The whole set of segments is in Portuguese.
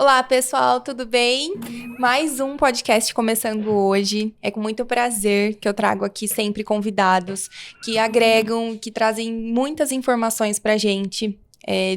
Olá, pessoal, tudo bem? Mais um podcast começando hoje. É com muito prazer que eu trago aqui sempre convidados que agregam, que trazem muitas informações pra gente.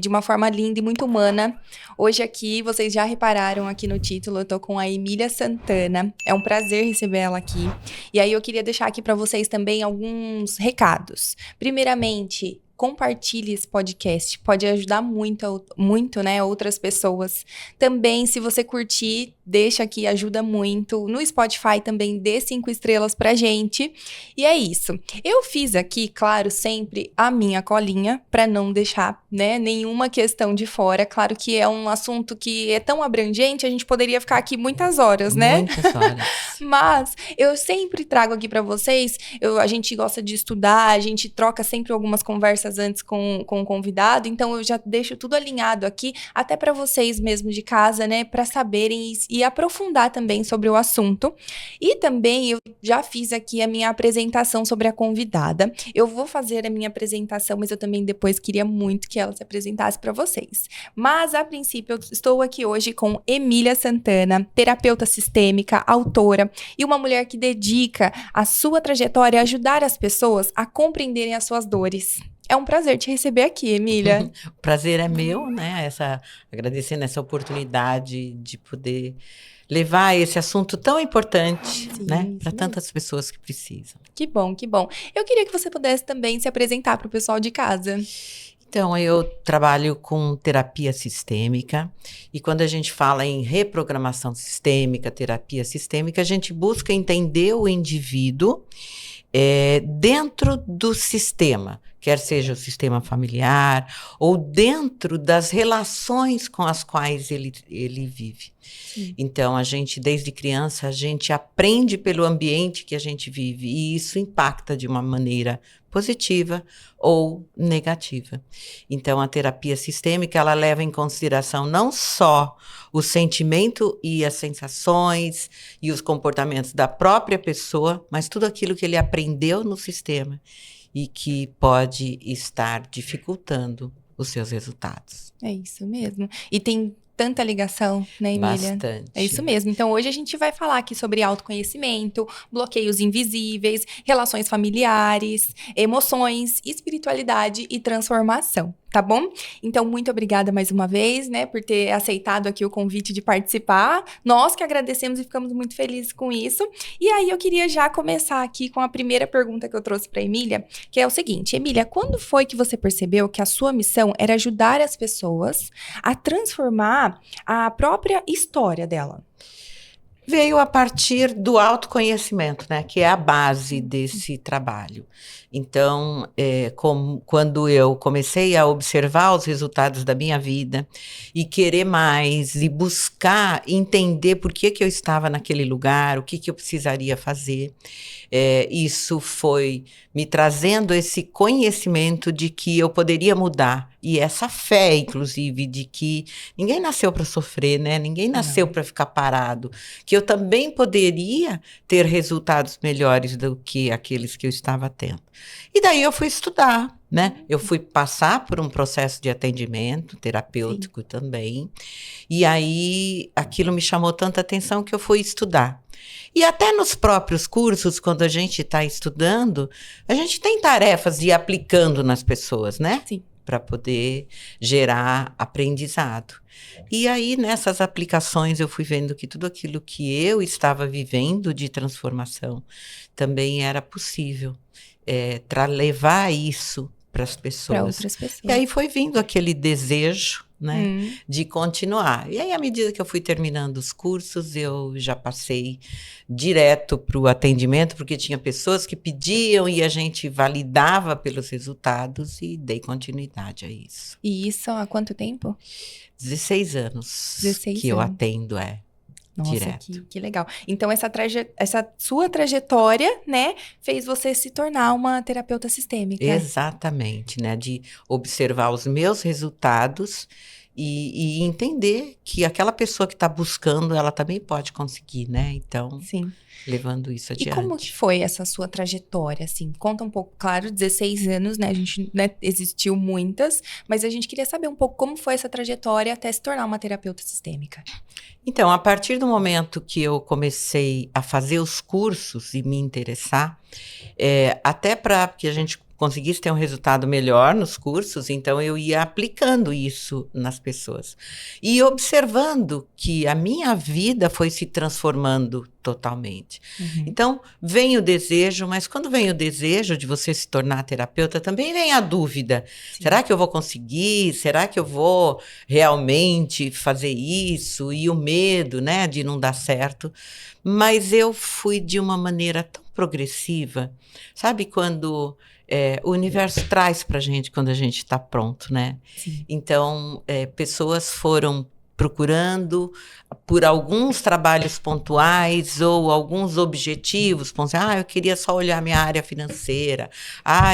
De uma forma linda e muito humana. Hoje aqui, vocês já repararam aqui no título, eu tô com a Emília Santana. É um prazer receber ela aqui. E aí eu queria deixar aqui para vocês também alguns recados. Primeiramente, compartilhe esse podcast, pode ajudar muito, né, outras pessoas. Também, se você curtir, deixa aqui, ajuda muito. No Spotify também dê 5 estrelas pra gente. E é isso. Eu fiz aqui, claro, sempre a minha colinha, pra não deixar, né, nenhuma questão de fora. Claro que é um assunto que é tão abrangente, a gente poderia ficar aqui muitas horas, né? Muitas horas. Mas eu sempre trago aqui pra vocês, a gente gosta de estudar, a gente troca sempre algumas conversas antes com o convidado, então eu já deixo tudo alinhado aqui, até para vocês mesmo de casa, né, para saberem e aprofundar também sobre o assunto. E também eu já fiz aqui a minha apresentação sobre a convidada. Eu vou fazer a minha apresentação, mas eu também depois queria muito que ela se apresentasse para vocês. Mas a princípio eu estou aqui hoje com Emília Santana, terapeuta sistêmica, autora e uma mulher que dedica a sua trajetória a ajudar as pessoas a compreenderem as suas dores. É um prazer te receber aqui, Emília. O prazer é meu, né? Agradecendo essa oportunidade de poder levar esse assunto tão importante, Sim, né, para sim. tantas pessoas que precisam. Que bom, que bom. Eu queria que você pudesse também se apresentar para o pessoal de casa. Então, eu trabalho com terapia sistêmica e quando a gente fala em reprogramação sistêmica, terapia sistêmica, a gente busca entender o indivíduo dentro do sistema, quer seja o sistema familiar ou dentro das relações com as quais ele vive. Sim. Então, desde criança, a gente aprende pelo ambiente que a gente vive e isso impacta de uma maneira positiva ou negativa. Então, a terapia sistêmica, ela leva em consideração não só o sentimento e as sensações e os comportamentos da própria pessoa, mas tudo aquilo que ele aprendeu no sistema e que pode estar dificultando os seus resultados. É isso mesmo. E tem tanta ligação, né, Emília? Bastante. É isso mesmo. Então, hoje a gente vai falar aqui sobre autoconhecimento, bloqueios invisíveis, relações familiares, emoções, espiritualidade e transformação, tá bom? Então, muito obrigada mais uma vez, né, por ter aceitado aqui o convite de participar. Nós que agradecemos e ficamos muito felizes com isso. E aí, eu queria já começar aqui com a primeira pergunta que eu trouxe para Emília, que é o seguinte: Emília, quando foi que você percebeu que a sua missão era ajudar as pessoas a transformar a própria história dela? Veio a partir do autoconhecimento, né, que é a base desse trabalho. Então, quando eu comecei a observar os resultados da minha vida e querer mais e buscar entender por que eu estava naquele lugar, o que eu precisaria fazer, isso foi me trazendo esse conhecimento de que eu poderia mudar e essa fé, inclusive, de que ninguém nasceu para sofrer, né? Ninguém nasceu para ficar parado, que eu também poderia ter resultados melhores do que aqueles que eu estava tendo. E daí eu fui estudar, né? Eu fui passar por um processo de atendimento terapêutico também, e aí aquilo me chamou tanta atenção que eu fui estudar. E até nos próprios cursos, quando a gente está estudando, a gente tem tarefas de ir aplicando nas pessoas, né? Sim. Para poder gerar aprendizado. E aí, nessas aplicações, eu fui vendo que tudo aquilo que eu estava vivendo de transformação também era possível, para levar isso para as pessoas. Para outras pessoas. E aí foi vindo aquele desejo, né, de continuar. E aí, à medida que eu fui terminando os cursos, eu já passei direto para o atendimento, porque tinha pessoas que pediam e a gente validava pelos resultados e dei continuidade a isso. E isso há quanto tempo? 16 anos 16 que eu anos. atendo, Nossa, direto. que legal. Então, essa sua trajetória, né, fez você se tornar uma terapeuta sistêmica. Exatamente, né? De observar os meus resultados e entender que aquela pessoa que está buscando, ela também pode conseguir, né? Então, Sim. levando isso E adiante. como que foi essa sua trajetória, assim? Conta um pouco, claro, 16 anos, né? A gente, né, existiu muitas, mas a gente queria saber um pouco como foi essa trajetória até se tornar uma terapeuta sistêmica. Então, a partir do momento que eu comecei a fazer os cursos e me interessar, até para que a gente conseguisse ter um resultado melhor nos cursos, então eu ia aplicando isso nas pessoas. E observando que a minha vida foi se transformando totalmente. Uhum. Então, vem o desejo, mas quando vem o desejo de você se tornar terapeuta, também vem a dúvida. Sim. Será que eu vou conseguir? Será que eu vou realmente fazer isso? E o medo, né, de não dar certo. Mas eu fui de uma maneira tão progressiva. Sabe quando o universo traz para a gente quando a gente está pronto, né? Sim. Então, pessoas foram procurando por alguns trabalhos pontuais ou alguns objetivos, eu queria só olhar minha área financeira,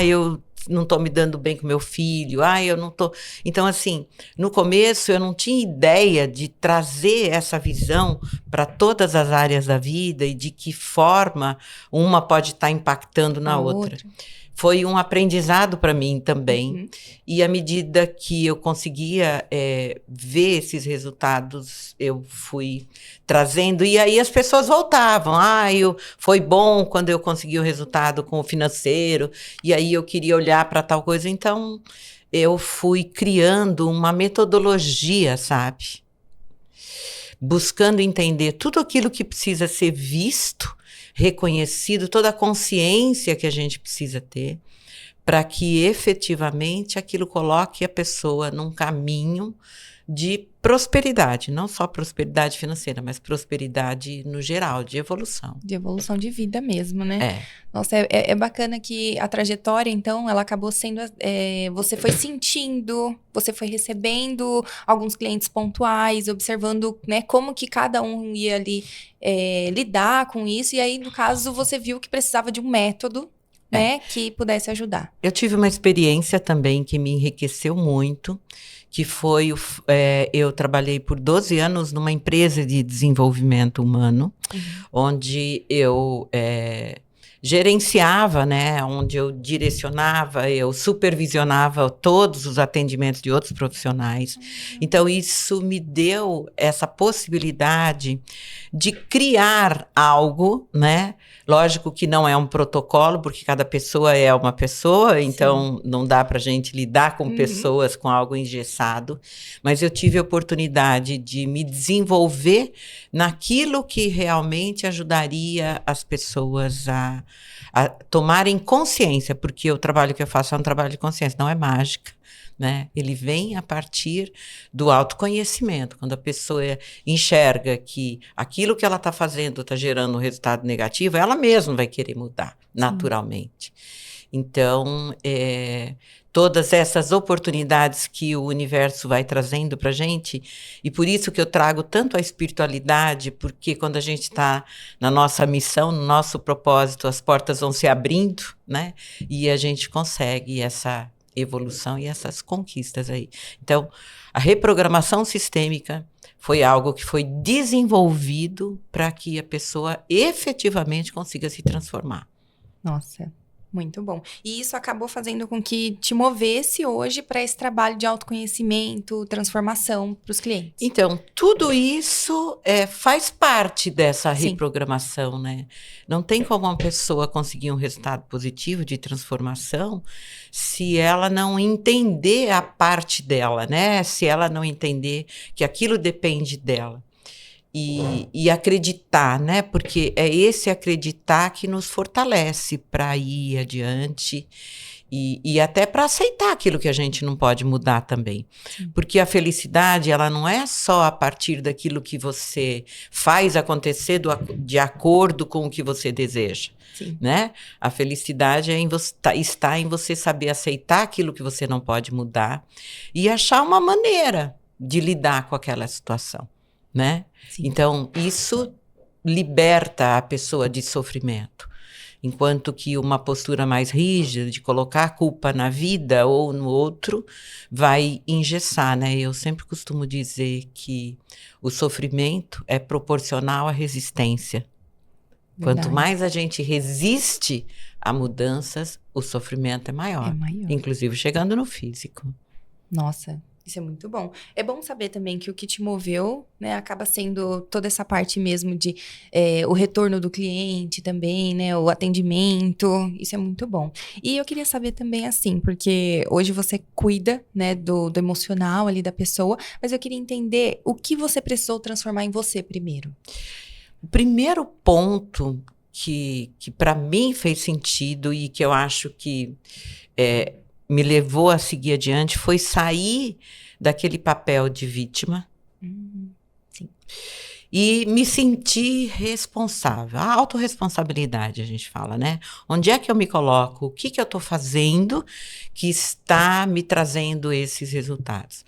eu não estou me dando bem com meu filho, eu não estou... Então, assim, no começo eu não tinha ideia de trazer essa visão para todas as áreas da vida e de que forma uma pode estar impactando na outra. Foi um aprendizado para mim também. Uhum. E à medida que eu conseguia ver esses resultados, eu fui trazendo. E aí as pessoas voltavam. Foi bom quando eu consegui o resultado com o financeiro. E aí eu queria olhar para tal coisa. Então, eu fui criando uma metodologia, sabe? Buscando entender tudo aquilo que precisa ser visto, reconhecido, toda a consciência que a gente precisa ter, para que efetivamente aquilo coloque a pessoa num caminho de prosperidade, não só prosperidade financeira, mas prosperidade no geral, de evolução. De evolução de vida mesmo, né? Nossa, é bacana que a trajetória, então, ela acabou sendo... você foi sentindo, você foi recebendo alguns clientes pontuais, observando, né, como que cada um ia ali lidar com isso, e aí, no caso, você viu que precisava de um método, né, que pudesse ajudar. Eu tive uma experiência também que me enriqueceu muito, que foi, eu trabalhei por 12 anos numa empresa de desenvolvimento humano, onde eu gerenciava, né, onde eu direcionava, eu supervisionava todos os atendimentos de outros profissionais. Então, isso me deu essa possibilidade de criar algo, né? Lógico que não é um protocolo, porque cada pessoa é uma pessoa, então não dá para a gente lidar com pessoas com algo engessado, mas eu tive a oportunidade de me desenvolver naquilo que realmente ajudaria as pessoas a tomarem consciência, porque o trabalho que eu faço é um trabalho de consciência, não é mágica. Né? Ele vem a partir do autoconhecimento, quando a pessoa enxerga que aquilo que ela está fazendo está gerando um resultado negativo, ela mesma vai querer mudar, naturalmente. Então, todas essas oportunidades que o universo vai trazendo para a gente, e por isso que eu trago tanto a espiritualidade, porque quando a gente está na nossa missão, no nosso propósito, as portas vão se abrindo, né? E a gente consegue essa evolução e essas conquistas aí. Então, a reprogramação sistêmica foi algo que foi desenvolvido para que a pessoa efetivamente consiga se transformar. Nossa, muito bom. E isso acabou fazendo com que te movesse hoje para esse trabalho de autoconhecimento, transformação para os clientes. Então, tudo isso faz parte dessa reprogramação, né? Não tem como uma pessoa conseguir um resultado positivo de transformação se ela não entender a parte dela, né? Se ela não entender que aquilo depende dela. E acreditar, né? Porque é esse acreditar que nos fortalece para ir adiante e até para aceitar aquilo que a gente não pode mudar também. Porque a felicidade, ela não é só a partir daquilo que você faz acontecer de acordo com o que você deseja. Né? A felicidade está em você saber aceitar aquilo que você não pode mudar e achar uma maneira de lidar com aquela situação. Né? Então, isso liberta a pessoa de sofrimento. Enquanto que uma postura mais rígida, de colocar a culpa na vida ou no outro, vai engessar, né? Eu sempre costumo dizer que o sofrimento é proporcional à resistência. Verdade. Quanto mais a gente resiste a mudanças, o sofrimento é maior. Inclusive chegando no físico. Nossa, isso é muito bom. É bom saber também que o que te moveu, né, acaba sendo toda essa parte mesmo de o retorno do cliente também, né, o atendimento. Isso é muito bom. E eu queria saber também assim, porque hoje você cuida, né, do emocional ali da pessoa, mas eu queria entender o que você precisou transformar em você primeiro. O primeiro ponto que para mim fez sentido e que eu acho que me levou a seguir adiante foi sair daquele papel de vítima Sim. e me sentir responsável. A autorresponsabilidade, a gente fala, né? Onde é que eu me coloco? O que eu estou fazendo que está me trazendo esses resultados?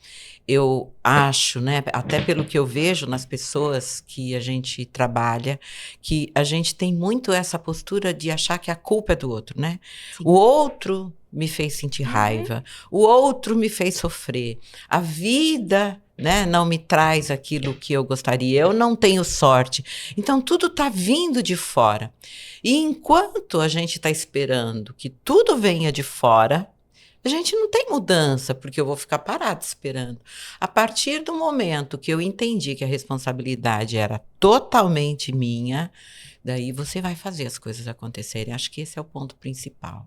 Eu acho, né, até pelo que eu vejo nas pessoas que a gente trabalha, que a gente tem muito essa postura de achar que a culpa é do outro, né? Sim. O outro me fez sentir raiva, o outro me fez sofrer, a vida, né, não me traz aquilo que eu gostaria, eu não tenho sorte. Então, tudo está vindo de fora. E enquanto a gente está esperando que tudo venha de fora, a gente não tem mudança, porque eu vou ficar parada esperando. A partir do momento que eu entendi que a responsabilidade era totalmente minha, daí você vai fazer as coisas acontecerem. Acho que esse é o ponto principal.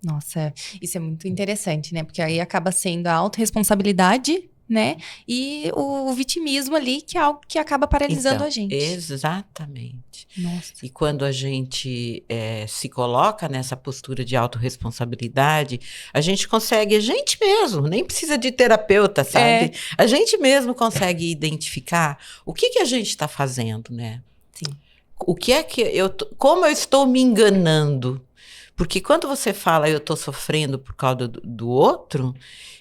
Nossa, isso é muito interessante, né? Porque aí acaba sendo a autorresponsabilidade, né? E o vitimismo ali, que é algo que acaba paralisando então, a gente. Exatamente. Nossa. E quando a gente se coloca nessa postura de autorresponsabilidade, a gente consegue, a gente mesmo, nem precisa de terapeuta, sabe? A gente mesmo consegue identificar o que a gente está fazendo, né? Sim. O que é que como eu estou me enganando? Porque quando você fala eu estou sofrendo por causa do outro,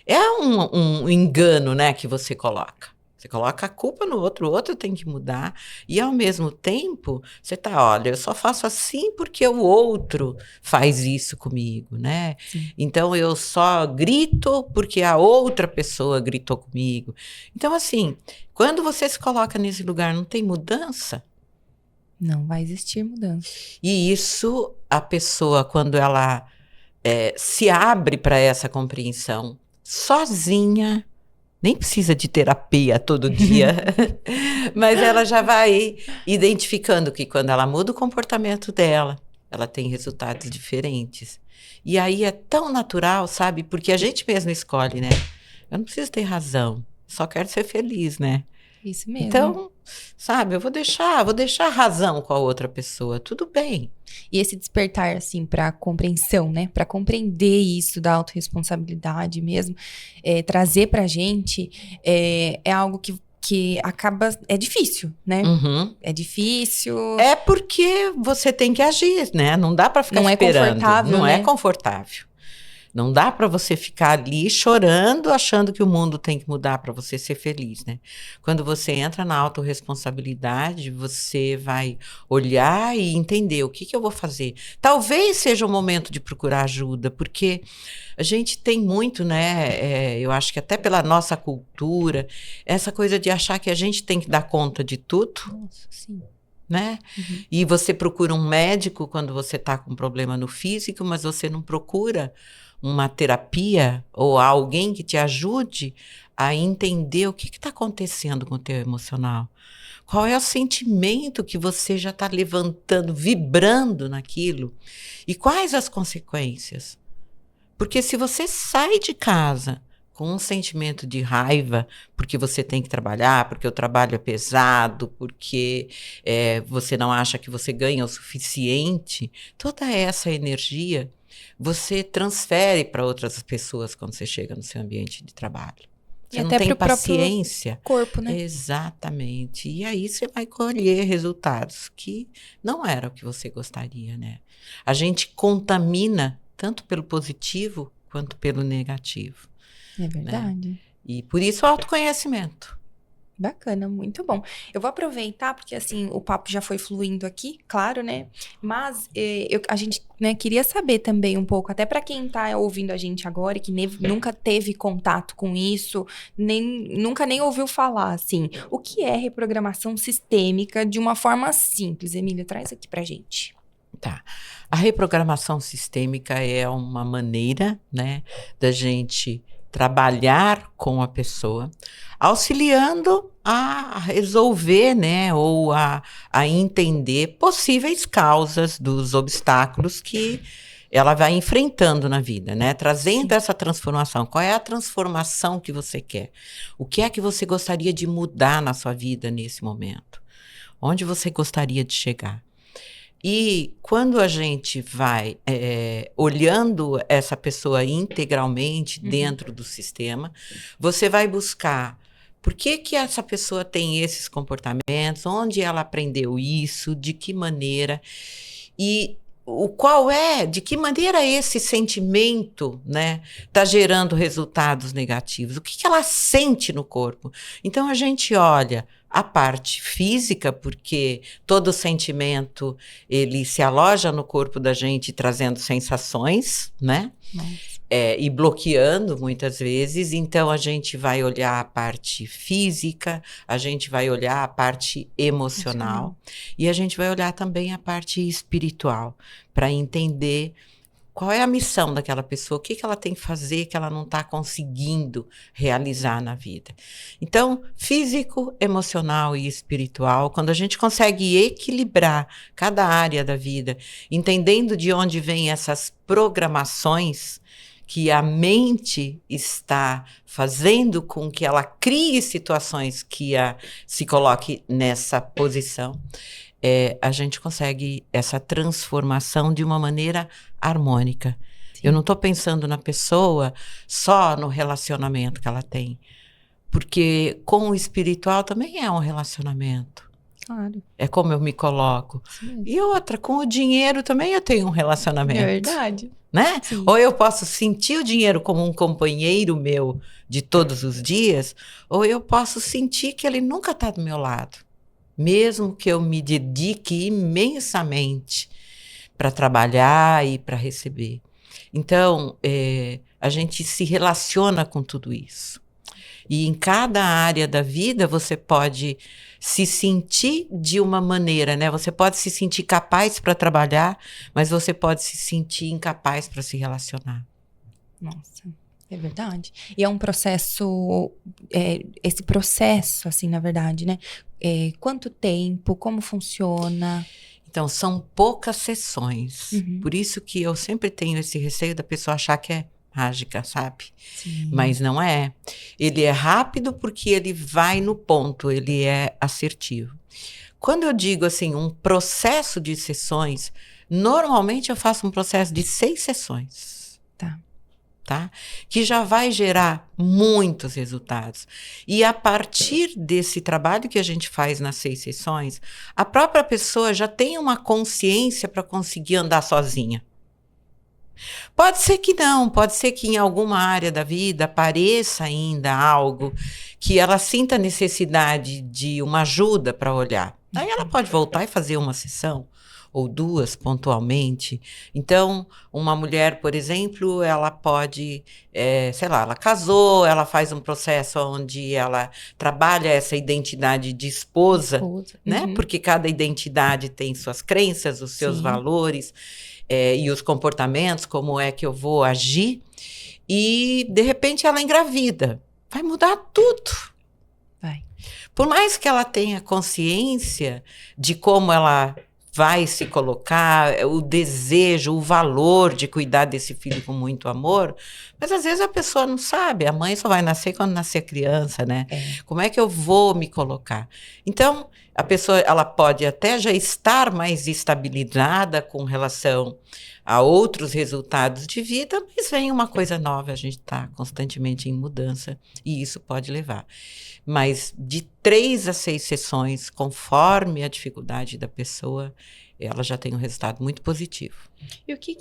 é um engano, né, que você coloca. Você coloca a culpa no outro, o outro tem que mudar. E, ao mesmo tempo, você tá, olha, eu só faço assim porque o outro faz isso comigo, né? Sim. Então, eu só grito porque a outra pessoa gritou comigo. Então, assim, quando você se coloca nesse lugar, não tem mudança? Não vai existir mudança. E isso, a pessoa, quando ela se abre para essa compreensão, sozinha, nem precisa de terapia todo dia, mas ela já vai identificando que quando ela muda o comportamento dela, ela tem resultados diferentes. E aí é tão natural, sabe? Porque a gente mesmo escolhe, né? Eu não preciso ter razão, só quero ser feliz, né? Isso mesmo. Então, sabe, eu vou deixar a razão com a outra pessoa, tudo bem. E esse despertar, assim, para compreensão, né? Para compreender isso da autorresponsabilidade mesmo, trazer pra gente, é algo que acaba... É difícil, né? Uhum. É difícil. É porque você tem que agir, né? Não dá para ficar não esperando. É confortável, não né? é confortável. Não dá para você ficar ali chorando, achando que o mundo tem que mudar para você ser feliz, né? Quando você entra na autorresponsabilidade, você vai olhar e entender o que eu vou fazer. Talvez seja o momento de procurar ajuda, porque a gente tem muito, né? Eu acho que até pela nossa cultura, essa coisa de achar que a gente tem que dar conta de tudo. Nossa, sim. Né? Uhum. E você procura um médico quando você está com um problema no físico, mas você não procura uma terapia ou alguém que te ajude a entender o que está acontecendo com o teu emocional. Qual é o sentimento que você já está levantando, vibrando naquilo? E quais as consequências? Porque se você sai de casa com um sentimento de raiva, porque você tem que trabalhar, porque o trabalho é pesado, porque você não acha que você ganha o suficiente, toda essa energia você transfere para outras pessoas quando você chega no seu ambiente de trabalho. Você e não até tem pro paciência. Corpo, né? Exatamente. E aí você vai colher resultados que não era o que você gostaria, né? A gente contamina tanto pelo positivo quanto pelo negativo. É verdade. Né? E por isso o autoconhecimento. Bacana, muito bom. Eu vou aproveitar, porque assim, o papo já foi fluindo aqui, claro, né? Mas a gente, né, queria saber também um pouco, até para quem tá ouvindo a gente agora e que nunca teve contato com isso, nunca nem ouviu falar, assim, o que é reprogramação sistêmica de uma forma simples? Emília, traz aqui pra gente. Tá. A reprogramação sistêmica é uma maneira, né, da gente trabalhar com a pessoa, auxiliando a resolver, né, ou a entender possíveis causas dos obstáculos que ela vai enfrentando na vida, né, trazendo Sim. essa transformação. Qual é a transformação que você quer? O que é que você gostaria de mudar na sua vida nesse momento? Onde você gostaria de chegar? E quando a gente vai olhando essa pessoa integralmente dentro do sistema, você vai buscar por que essa pessoa tem esses comportamentos, onde ela aprendeu isso, de que maneira, e de que maneira esse sentimento, né, está gerando resultados negativos, o que ela sente no corpo. Então a gente olha a parte física, porque todo sentimento, ele se aloja no corpo da gente, trazendo sensações, né? E bloqueando muitas vezes. Então, a gente vai olhar a parte física, a gente vai olhar a parte emocional. E a gente vai olhar também a parte espiritual, para entender qual é a missão daquela pessoa, o que ela tem que fazer que ela não está conseguindo realizar na vida. Então, físico, emocional e espiritual, quando a gente consegue equilibrar cada área da vida, entendendo de onde vêm essas programações que a mente está fazendo com que ela crie situações que se coloque nessa posição, a gente consegue essa transformação de uma maneira harmônica. Sim. Eu não estou pensando na pessoa só no relacionamento que ela tem, porque com o espiritual também é um relacionamento. Claro. É como eu me coloco. Sim. E outra, com o dinheiro também eu tenho um relacionamento. É verdade. Né? Ou eu posso sentir o dinheiro como um companheiro meu de todos os dias, ou eu posso sentir que ele nunca está do meu lado. Mesmo que eu me dedique imensamente para trabalhar e para receber. Então, a gente se relaciona com tudo isso. E em cada área da vida você pode se sentir de uma maneira, né? Você pode se sentir capaz para trabalhar, mas você pode se sentir incapaz para se relacionar. Nossa, é verdade. E é um processo, esse processo, assim, na verdade, né? Quanto tempo, como funciona? Então, são poucas sessões. Uhum. Por isso que eu sempre tenho esse receio da pessoa achar que é mágica, sabe? Sim. Mas não é. Ele é rápido porque ele vai no ponto, ele é assertivo. Quando eu digo assim, um processo de sessões, normalmente eu faço um processo de 6 sessões. Tá? Que já vai gerar muitos resultados. E a partir desse trabalho que a gente faz nas 6 sessões, a própria pessoa já tem uma consciência para conseguir andar sozinha. Pode ser que não, pode ser que em alguma área da vida apareça ainda algo que ela sinta necessidade de uma ajuda para olhar. Aí ela pode voltar e fazer uma sessão ou 2 pontualmente. Então, uma mulher, por exemplo, ela pode, sei lá, ela casou, ela faz um processo onde ela trabalha essa identidade de esposa, né? Uhum. Porque cada identidade tem suas crenças, os seus valores, e os comportamentos, como é que eu vou agir, e de repente ela engravida. Vai mudar tudo. Vai. Por mais que ela tenha consciência de como ela vai se colocar, o desejo, o valor de cuidar desse filho com muito amor, mas às vezes a pessoa não sabe, a mãe só vai nascer quando nascer a criança, né? Como é que eu vou me colocar? Então, a pessoa, ela pode até já estar mais estabilizada com relação a outros resultados de vida, mas vem uma coisa nova, a gente está constantemente em mudança, e isso pode levar. Mas de 3 a 6 sessões, conforme a dificuldade da pessoa, ela já tem um resultado muito positivo. E o que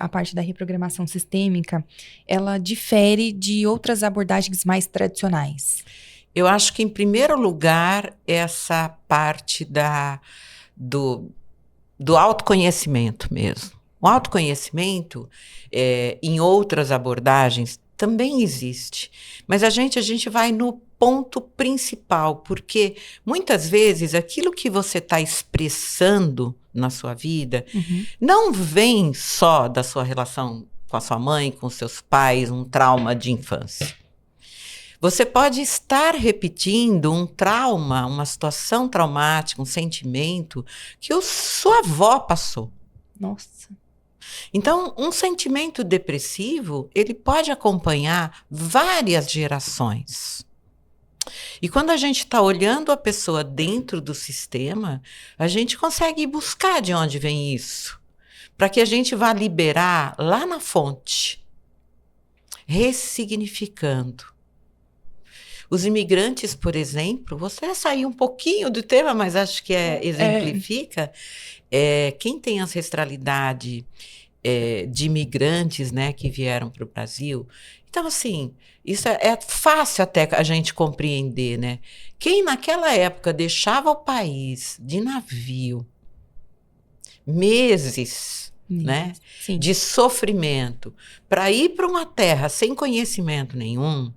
a parte da reprogramação sistêmica, ela difere de outras abordagens mais tradicionais? Eu acho que, em primeiro lugar, essa parte do autoconhecimento mesmo. O autoconhecimento, em outras abordagens, também existe. Mas a gente vai no ponto principal, porque muitas vezes aquilo que você está expressando na sua vida não vem só da sua relação com a sua mãe, com seus pais, um trauma de infância. Você pode estar repetindo um trauma, uma situação traumática, um sentimento que sua avó passou. Nossa. Então, um sentimento depressivo, ele pode acompanhar várias gerações. E quando a gente está olhando a pessoa dentro do sistema, a gente consegue buscar de onde vem isso, para que a gente vá liberar lá na fonte, ressignificando. Os imigrantes, por exemplo, você saiu um pouquinho do tema, mas acho que exemplifica. Quem tem ancestralidade de imigrantes, né, que vieram para o Brasil. Então, assim, isso é fácil até a gente compreender, né? Quem naquela época deixava o país de navio, meses, né, de sofrimento, para ir para uma terra sem conhecimento nenhum,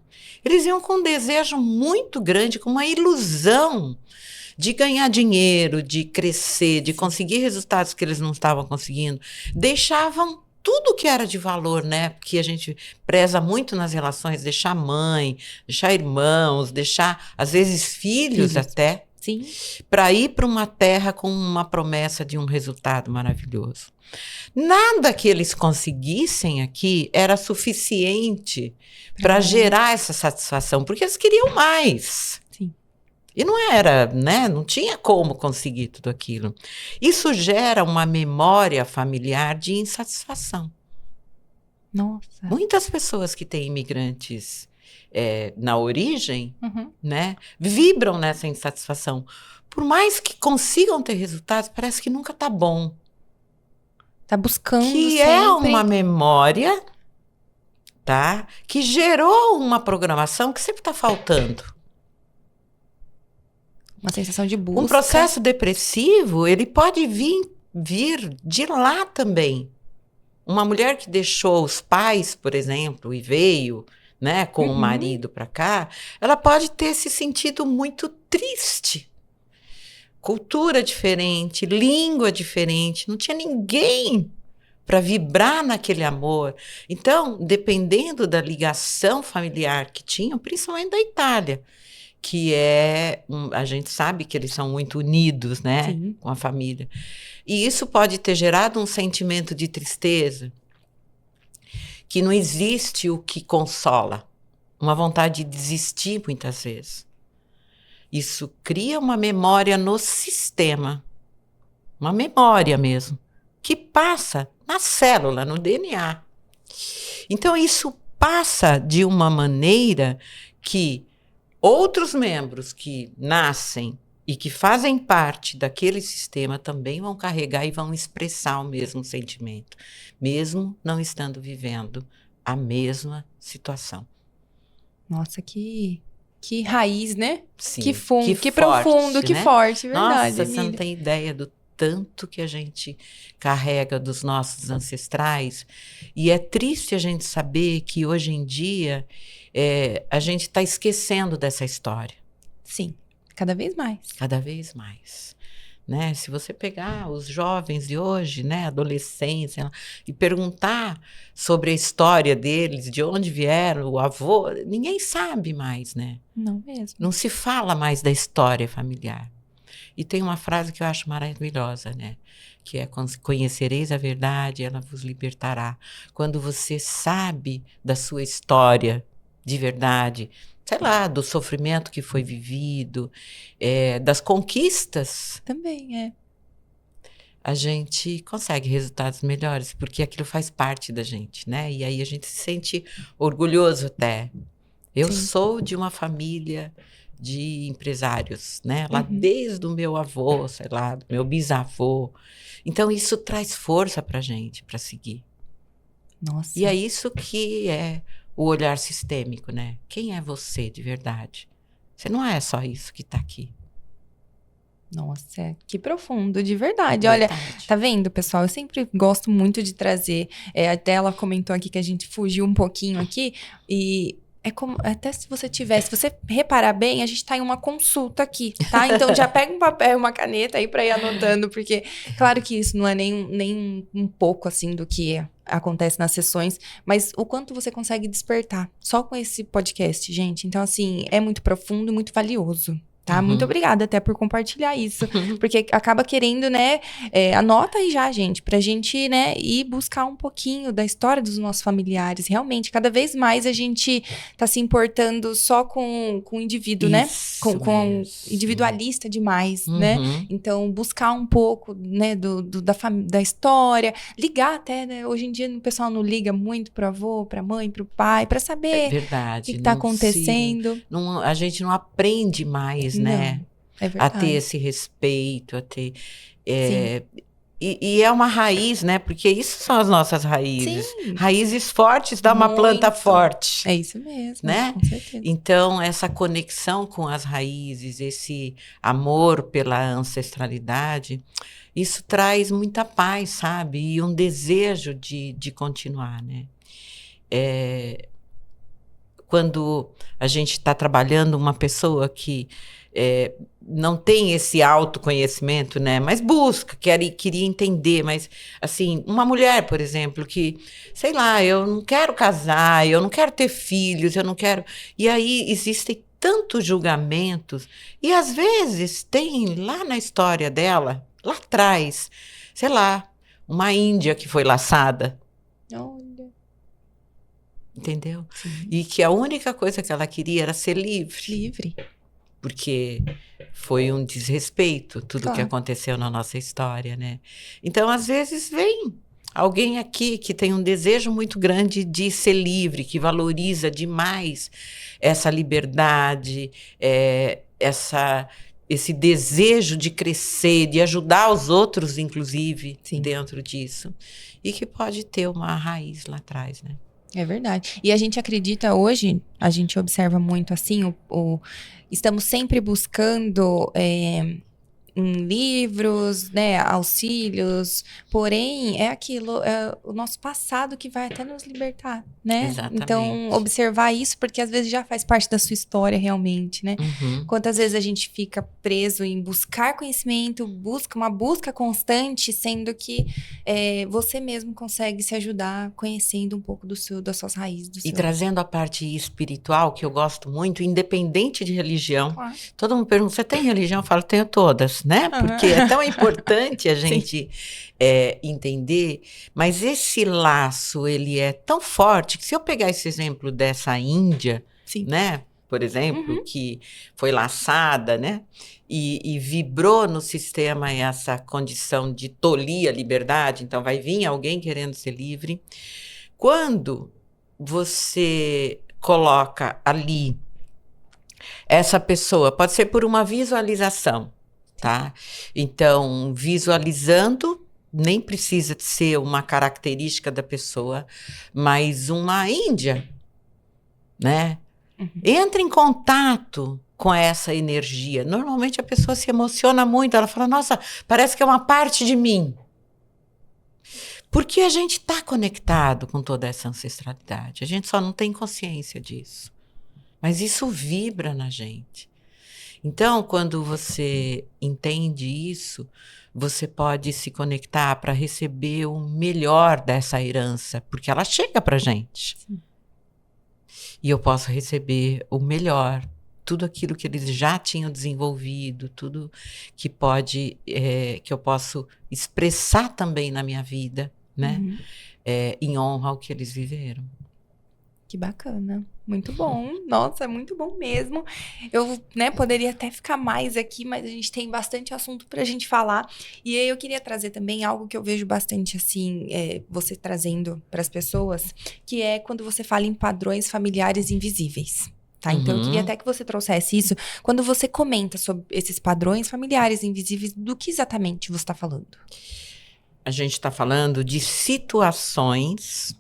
eles iam com um desejo muito grande, com uma ilusão de ganhar dinheiro, de crescer, de conseguir resultados que eles não estavam conseguindo. Deixavam tudo que era de valor, né? Porque a gente preza muito nas relações, deixar mãe, deixar irmãos, deixar, às vezes, filhos até, para ir para uma terra com uma promessa de um resultado maravilhoso. Nada que eles conseguissem aqui era suficiente para gerar essa satisfação, porque eles queriam mais. E não era, né? Não tinha como conseguir tudo aquilo. Isso gera uma memória familiar de insatisfação. Nossa. Muitas pessoas que têm imigrantes na origem, né, vibram nessa insatisfação. Por mais que consigam ter resultados, parece que nunca está bom. Tá buscando que sempre. É uma memória, tá? Que gerou uma programação que sempre está faltando. Uma sensação de busca. Um processo depressivo, ele pode vir de lá também. Uma mulher que deixou os pais, por exemplo, e veio, né, com o marido para cá, ela pode ter se sentido muito triste. Cultura diferente, língua diferente, não tinha ninguém para vibrar naquele amor. Então, dependendo da ligação familiar que tinham, principalmente da Itália, que a gente sabe que eles são muito unidos, né, com a família. E isso pode ter gerado um sentimento de tristeza, que não existe o que consola, uma vontade de desistir muitas vezes. Isso cria uma memória no sistema, uma memória mesmo, que passa na célula, no DNA. Então, isso passa de uma maneira que outros membros que nascem e que fazem parte daquele sistema também vão carregar e vão expressar o mesmo sentimento, mesmo não estando vivendo a mesma situação. Nossa, que raiz, né? Sim, que fundo, que forte, profundo, que né? forte, verdade. Nossa, você não tem ideia do tanto que a gente carrega dos nossos ancestrais. E é triste a gente saber que hoje em dia a gente está esquecendo dessa história. Sim, cada vez mais. Cada vez mais. Né? Se você pegar os jovens de hoje, né, adolescência, e perguntar sobre a história deles, de onde vieram, o avô, ninguém sabe mais, né? Não mesmo. Não se fala mais da história familiar. E tem uma frase que eu acho maravilhosa, né? Que é: conhecereis a verdade, ela vos libertará. Quando você sabe da sua história de verdade, sei lá, do sofrimento que foi vivido, das conquistas. Também A gente consegue resultados melhores, porque aquilo faz parte da gente, né? E aí a gente se sente orgulhoso até. Eu sou de uma família de empresários, né? Lá desde o meu avô, sei lá, do meu bisavô. Então isso traz força pra gente, para seguir. Nossa. E é isso que é o olhar sistêmico, né? Quem é você de verdade? Você não é só isso que está aqui. Nossa, que profundo, de verdade. Olha, tá vendo, pessoal? Eu sempre gosto muito de trazer. Até ela comentou aqui que a gente fugiu um pouquinho aqui. E é como. Até se você reparar bem, a gente tá em uma consulta aqui, tá? Então já pega um papel e uma caneta aí pra ir anotando, porque, claro que isso não é nem um pouco assim do que acontece nas sessões, mas o quanto você consegue despertar só com esse podcast, gente. Então, assim, é muito profundo e muito valioso. Tá? Muito obrigada até por compartilhar isso, porque acaba querendo, né, anota aí já, gente, pra gente, né, ir buscar um pouquinho da história dos nossos familiares, realmente, cada vez mais a gente tá se importando só com o indivíduo, né, com individualista demais, né, então buscar um pouco, né, da história, ligar até, né, hoje em dia o pessoal não liga muito pro avô, pra mãe, pro pai, pra saber o que tá acontecendo. A gente não aprende mais, né? É verdade. A ter esse respeito, a ter... E é uma raiz, né? Porque isso são as nossas raízes. Sim. Raízes fortes dá uma planta forte. É isso mesmo, né? Com certeza. Então, essa conexão com as raízes, esse amor pela ancestralidade, isso traz muita paz, sabe? E um desejo de continuar, né? Quando a gente está trabalhando uma pessoa que não tem esse autoconhecimento, né? Mas busca, queria entender, mas assim, uma mulher, por exemplo, que, sei lá, eu não quero casar, eu não quero ter filhos, eu não quero... E aí existem tantos julgamentos, e às vezes tem lá na história dela, lá atrás, sei lá, uma índia que foi laçada. Olha. Entendeu? Sim. E que a única coisa que ela queria era ser livre. Livre. Porque foi um desrespeito tudo que aconteceu na nossa história, né? Então, às vezes, vem alguém aqui que tem um desejo muito grande de ser livre, que valoriza demais essa liberdade, esse desejo de crescer, de ajudar os outros, inclusive, dentro disso. E que pode ter uma raiz lá atrás, né? É verdade. E a gente acredita hoje, a gente observa muito assim, estamos sempre buscando em livros, né, auxílios, porém é aquilo, é o nosso passado que vai até nos libertar, né? Exatamente. Então, observar isso, porque às vezes já faz parte da sua história realmente, né? Quantas vezes a gente fica preso em buscar conhecimento, uma busca constante, sendo que você mesmo consegue se ajudar conhecendo um pouco das suas raízes. E trazendo a parte espiritual, que eu gosto muito, independente de religião. Claro. Todo mundo pergunta, você tem religião? Eu falo, tenho todas, né? Porque é tão importante a gente entender. Mas esse laço, ele é tão forte, que se eu pegar esse exemplo dessa Índia, né? Por exemplo, que foi laçada, né? E vibrou no sistema essa condição de tolir a liberdade. Então, vai vir alguém querendo ser livre. Quando você coloca ali essa pessoa, pode ser por uma visualização, tá? Então, visualizando, nem precisa de ser uma característica da pessoa, mas uma índia, né? Entra em contato com essa energia. Normalmente a pessoa se emociona muito, ela fala, nossa, parece que é uma parte de mim. Porque a gente está conectado com toda essa ancestralidade. A gente só não tem consciência disso. Mas isso vibra na gente. Então, quando você entende isso, você pode se conectar para receber o melhor dessa herança, porque ela chega para a gente. Sim. E eu posso receber o melhor, tudo aquilo que eles já tinham desenvolvido, tudo que que eu posso expressar também na minha vida, né? Em honra ao que eles viveram. Que bacana. Muito bom. Nossa, é muito bom mesmo. Eu, poderia até ficar mais aqui, mas a gente tem bastante assunto pra gente falar. E aí eu queria trazer também algo que eu vejo bastante, assim, você trazendo para as pessoas, que é quando você fala em padrões familiares invisíveis. Tá? Então, eu queria até que você trouxesse isso. Quando você comenta sobre esses padrões familiares invisíveis, do que exatamente você está falando? A gente está falando de situações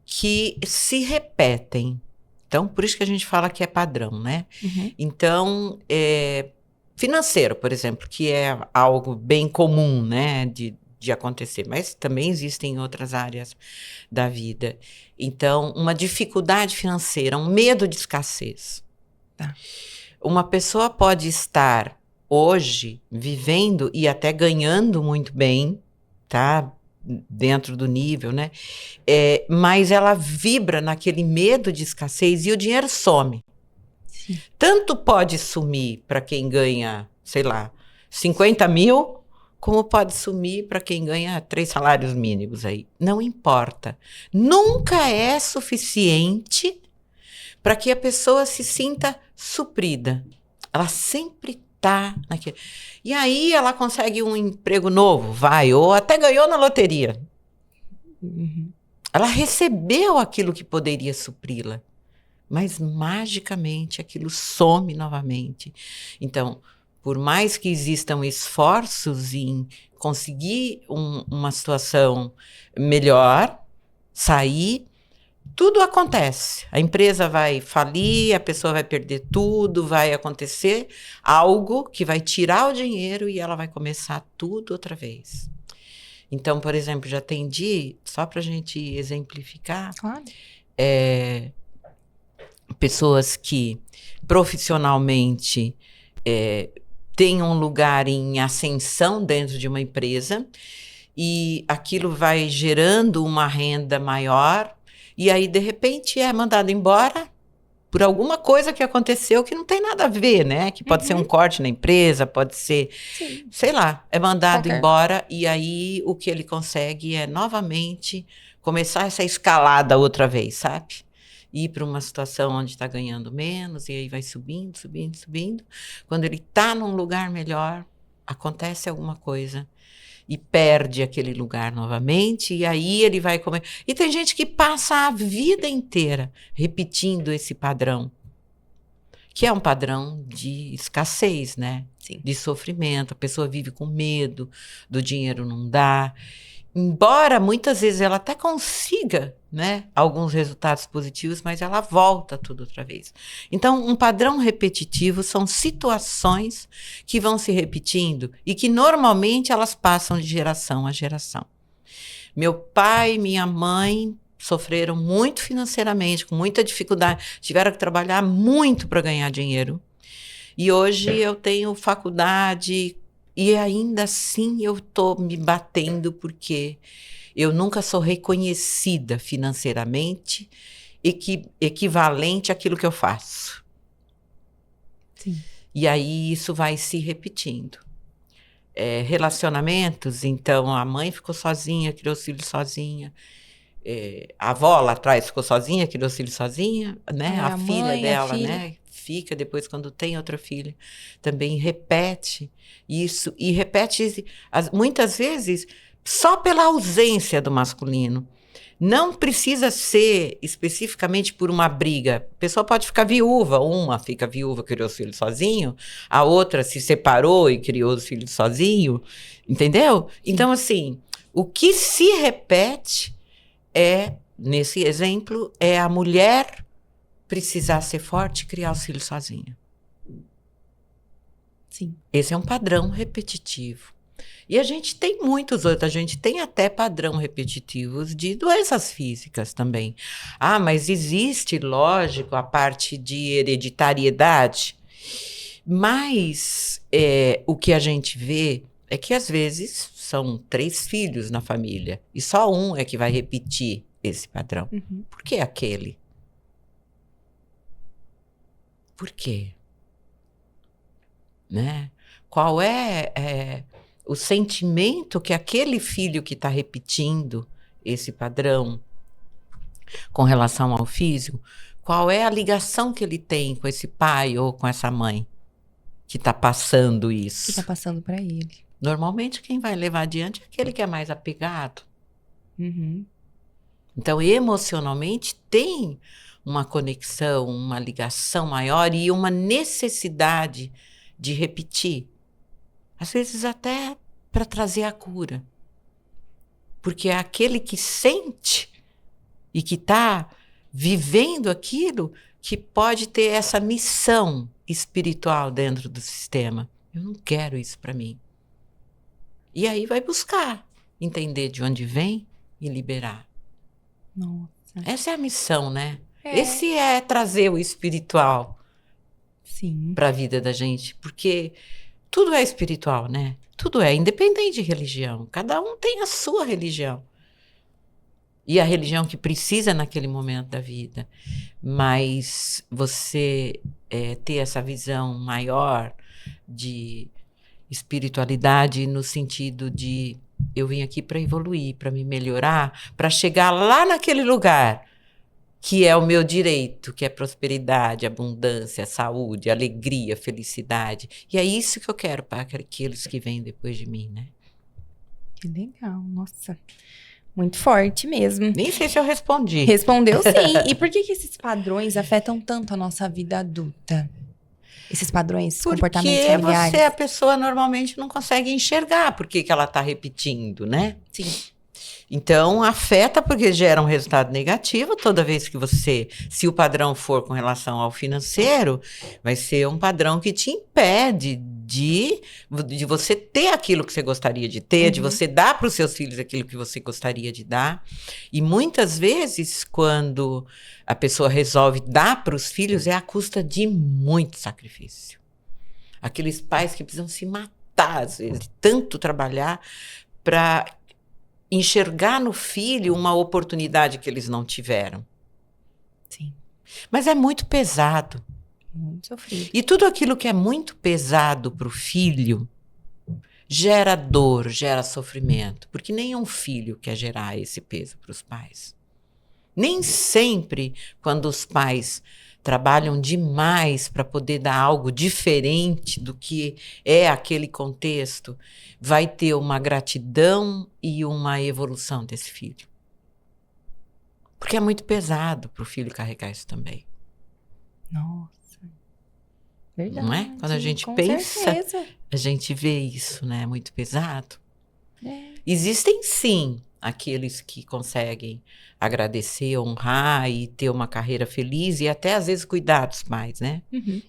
que se repetem. Então, por isso que a gente fala que é padrão, né? Uhum. Então, financeiro, por exemplo, que é algo bem comum, né, de acontecer, mas também existem em outras áreas da vida. Então, uma dificuldade financeira, um medo de escassez. Tá. Uma pessoa pode estar hoje vivendo e até ganhando muito bem, tá? Dentro do nível, né? Mas ela vibra naquele medo de escassez e o dinheiro some. Sim. Tanto pode sumir para quem ganha, sei lá, 50 mil, como pode sumir para quem ganha 3 salários mínimos aí. Não importa. Nunca é suficiente para que a pessoa se sinta suprida. Ela sempre está naquilo. E aí ela consegue um emprego novo, vai, ou até ganhou na loteria. Uhum. Ela recebeu aquilo que poderia supri-la, mas magicamente aquilo some novamente. Então, por mais que existam esforços em conseguir uma situação melhor, sair, tudo acontece. A empresa vai falir, a pessoa vai perder tudo, vai acontecer algo que vai tirar o dinheiro e ela vai começar tudo outra vez. Então, por exemplo, já atendi, só para a gente exemplificar, Claro. Pessoas que profissionalmente têm um lugar em ascensão dentro de uma empresa e aquilo vai gerando uma renda maior e aí, de repente, é mandado embora por alguma coisa que aconteceu que não tem nada a ver, né? Que pode ser um corte na empresa, pode ser, Sim. sei lá, é mandado Qualquer. embora e aí o que ele consegue é novamente começar essa escalada outra vez, sabe? Ir para uma situação onde está ganhando menos e aí vai subindo, subindo, subindo. Quando ele está num lugar melhor, acontece alguma coisa e perde aquele lugar novamente, e aí ele vai comer. E tem gente que passa a vida inteira repetindo esse padrão, que é um padrão de escassez, né? Sim. De sofrimento. A pessoa vive com medo, do dinheiro não dá. Embora muitas vezes ela até consiga, né, alguns resultados positivos, mas ela volta tudo outra vez. Então, um padrão repetitivo são situações que vão se repetindo e que normalmente elas passam de geração a geração. Meu pai e minha mãe sofreram muito financeiramente, com muita dificuldade, tiveram que trabalhar muito para ganhar dinheiro. E hoje eu tenho faculdade e ainda assim eu estou me batendo porque eu nunca sou reconhecida financeiramente equivalente àquilo que eu faço. Sim. E aí isso vai se repetindo. Relacionamentos, então a mãe ficou sozinha, criou os filhos sozinha. A avó lá atrás ficou sozinha, criou os filhos sozinha, né? A Filha mãe, dela, a filha. né? Fica depois quando tem outra filha. Também repete isso. E repete muitas vezes só pela ausência do masculino. Não precisa ser especificamente por uma briga. A pessoa pode ficar viúva. Uma fica viúva, criou os filhos sozinho. A outra se separou e criou os filhos sozinho. Entendeu? Sim. Então, assim, o que se repete nesse exemplo, é a mulher precisar ser forte e criar os filhos sozinha. Sim. Esse é um padrão repetitivo. E a gente tem muitos outros, a gente tem até padrão repetitivos de doenças físicas também. Mas existe, lógico, a parte de hereditariedade, mas o que a gente vê é que às vezes são 3 filhos na família e só um é que vai repetir esse padrão. Uhum. Por que aquele? Por quê? Né? Qual é o sentimento que aquele filho que está repetindo esse padrão com relação ao físico, qual é a ligação que ele tem com esse pai ou com essa mãe que está passando isso? Que está passando para ele. Normalmente quem vai levar adiante é aquele que é mais apegado. Uhum. Então, emocionalmente, tem uma conexão, uma ligação maior e uma necessidade de repetir. Às vezes até para trazer a cura. Porque é aquele que sente e que está vivendo aquilo que pode ter essa missão espiritual dentro do sistema. Eu não quero isso para mim. E aí vai buscar entender de onde vem e liberar. Nossa. Essa é a missão, né? Esse é trazer o espiritual para a vida da gente, porque tudo é espiritual, né? Tudo é, independente de religião. Cada um tem a sua religião. E a religião que precisa naquele momento da vida. Mas você ter essa visão maior de espiritualidade no sentido de eu vim aqui para evoluir, para me melhorar, para chegar lá naquele lugar que é o meu direito, que é prosperidade, abundância, saúde, alegria, felicidade. E é isso que eu quero para aqueles que vêm depois de mim, né? Que legal, nossa. Muito forte mesmo. Nem sei se eu respondi. Respondeu sim. E por que esses padrões afetam tanto a nossa vida adulta? Esses padrões, comportamentos familiares? Porque a pessoa normalmente não consegue enxergar por que ela está repetindo, né? Sim. Então, afeta porque gera um resultado negativo toda vez que se o padrão for com relação ao financeiro, vai ser um padrão que te impede de você ter aquilo que você gostaria de ter, de você dar para os seus filhos aquilo que você gostaria de dar. E muitas vezes, quando a pessoa resolve dar para os filhos, é à custa de muito sacrifício. Aqueles pais que precisam se matar, às vezes, de tanto trabalhar para enxergar no filho uma oportunidade que eles não tiveram. Sim. Mas é muito pesado. Muito sofrido. E tudo aquilo que é muito pesado para o filho gera dor, gera sofrimento. Porque nenhum filho quer gerar esse peso para os pais. Nem sempre, quando os pais trabalham demais para poder dar algo diferente do que é aquele contexto, vai ter uma gratidão e uma evolução desse filho. Porque é muito pesado para o filho carregar isso também. Nossa. Verdade. Não é? Quando a gente com pensa, certeza. a gente vê isso, né? Muito pesado. É. Existem, sim, aqueles que conseguem agradecer, honrar e ter uma carreira feliz e até, às vezes, cuidar dos pais, né? Uhum.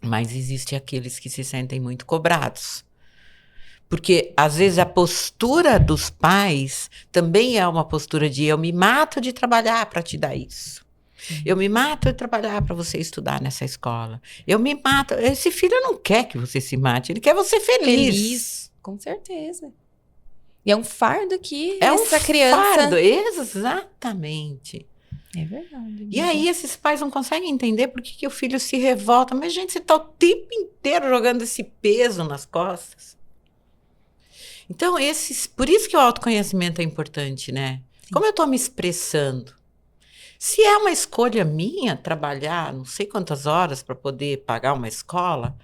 Mas existem aqueles que se sentem muito cobrados. Porque, às vezes, a postura dos pais também é uma postura de eu me mato de trabalhar para te dar isso. Eu me mato de trabalhar para você estudar nessa escola. Eu me mato. Esse filho não quer que você se mate, ele quer você feliz. Com certeza. E é um fardo que É essa criança... fardo, exatamente. É verdade. E aí esses pais não conseguem entender por que o filho se revolta. Mas, gente, você está o tempo inteiro jogando esse peso nas costas. Então, por isso que o autoconhecimento é importante, né? Sim. Como eu estou me expressando? Se é uma escolha minha trabalhar não sei quantas horas para poder pagar uma escola,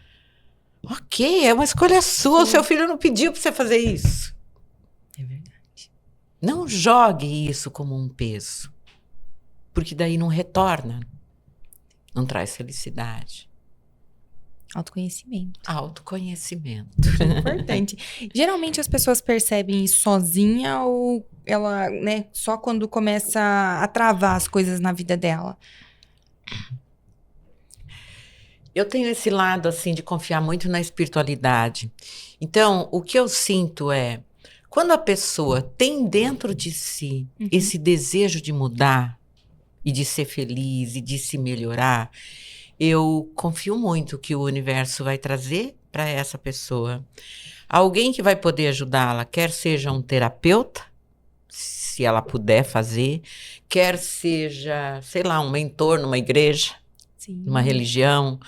ok, é uma escolha sua. O seu filho não pediu para você fazer isso. É verdade. Não jogue isso como um peso, porque daí não retorna, não traz felicidade. Autoconhecimento. Autoconhecimento. É importante. Geralmente as pessoas percebem isso sozinha ou ela, né, só quando começa a travar as coisas na vida dela? Eu tenho esse lado, assim, de confiar muito na espiritualidade. Então, o que eu sinto é, quando a pessoa tem dentro de si esse desejo de mudar e de ser feliz e de se melhorar, eu confio muito que o universo vai trazer para essa pessoa alguém que vai poder ajudá-la, quer seja um terapeuta, se ela puder fazer, quer seja, sei lá, um mentor numa igreja, Sim. numa religião,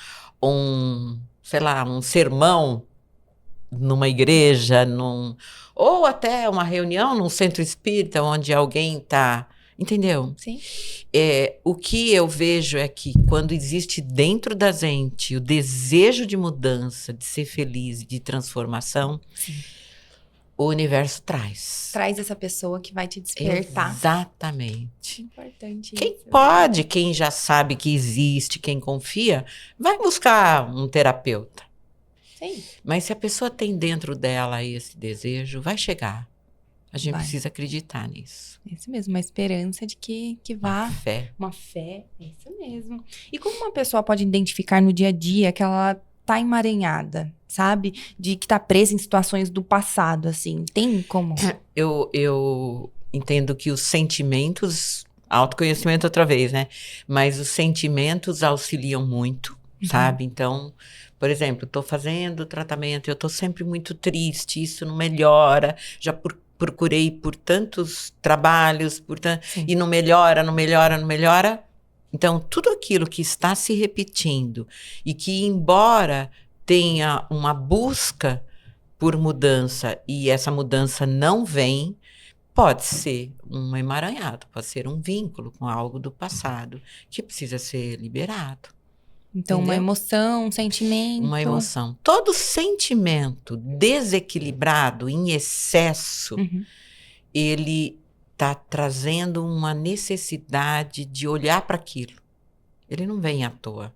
sei lá, um sermão numa igreja, ou até uma reunião num centro espírita onde alguém está, entendeu? Sim. O que eu vejo é que quando existe dentro da gente o desejo de mudança, de ser feliz, de transformação, sim, o universo traz. Traz essa pessoa que vai te despertar. Exatamente. Importante. Quem pode, quem já sabe que existe, quem confia, vai buscar um terapeuta. Sim. Mas se a pessoa tem dentro dela esse desejo, vai chegar. A gente Vai. precisa acreditar nisso. Isso mesmo, uma esperança de que vá. Uma fé. Uma fé, é isso mesmo. E como uma pessoa pode identificar no dia a dia que ela tá emaranhada, sabe? De que tá presa em situações do passado, assim. Tem como? Eu entendo que os sentimentos, autoconhecimento outra vez, né? Mas os sentimentos auxiliam muito, sabe? Então, por exemplo, estou fazendo tratamento, eu estou sempre muito triste, isso não melhora, já procurei por tantos trabalhos, Sim. e não melhora, não melhora, não melhora. Então, tudo aquilo que está se repetindo e que, embora tenha uma busca por mudança e essa mudança não vem, pode ser um emaranhado, pode ser um vínculo com algo do passado que precisa ser liberado. Então, uma Entendeu? emoção, um sentimento. Uma emoção. Todo sentimento desequilibrado, em excesso, ele está trazendo uma necessidade de olhar para aquilo. Ele não vem à toa.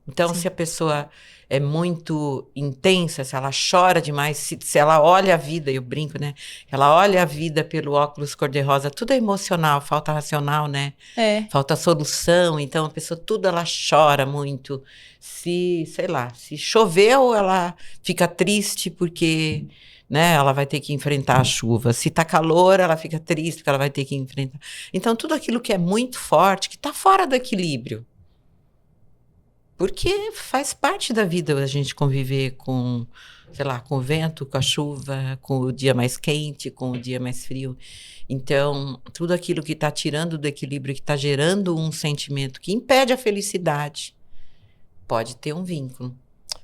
Então, Sim. se a pessoa é muito intensa, se ela chora demais, se ela olha a vida, eu brinco, né? Ela olha a vida pelo óculos cor-de-rosa, tudo é emocional, falta racional, né? Falta solução, então a pessoa, tudo ela chora muito. Se, sei lá, se choveu, ela fica triste porque, né, ela vai ter que enfrentar a chuva. Se tá calor, ela fica triste porque ela vai ter que enfrentar. Então, tudo aquilo que é muito forte, que tá fora do equilíbrio. Porque faz parte da vida a gente conviver com, sei lá, com o vento, com a chuva, com o dia mais quente, com o dia mais frio. Então, tudo aquilo que está tirando do equilíbrio, que está gerando um sentimento que impede a felicidade, pode ter um vínculo.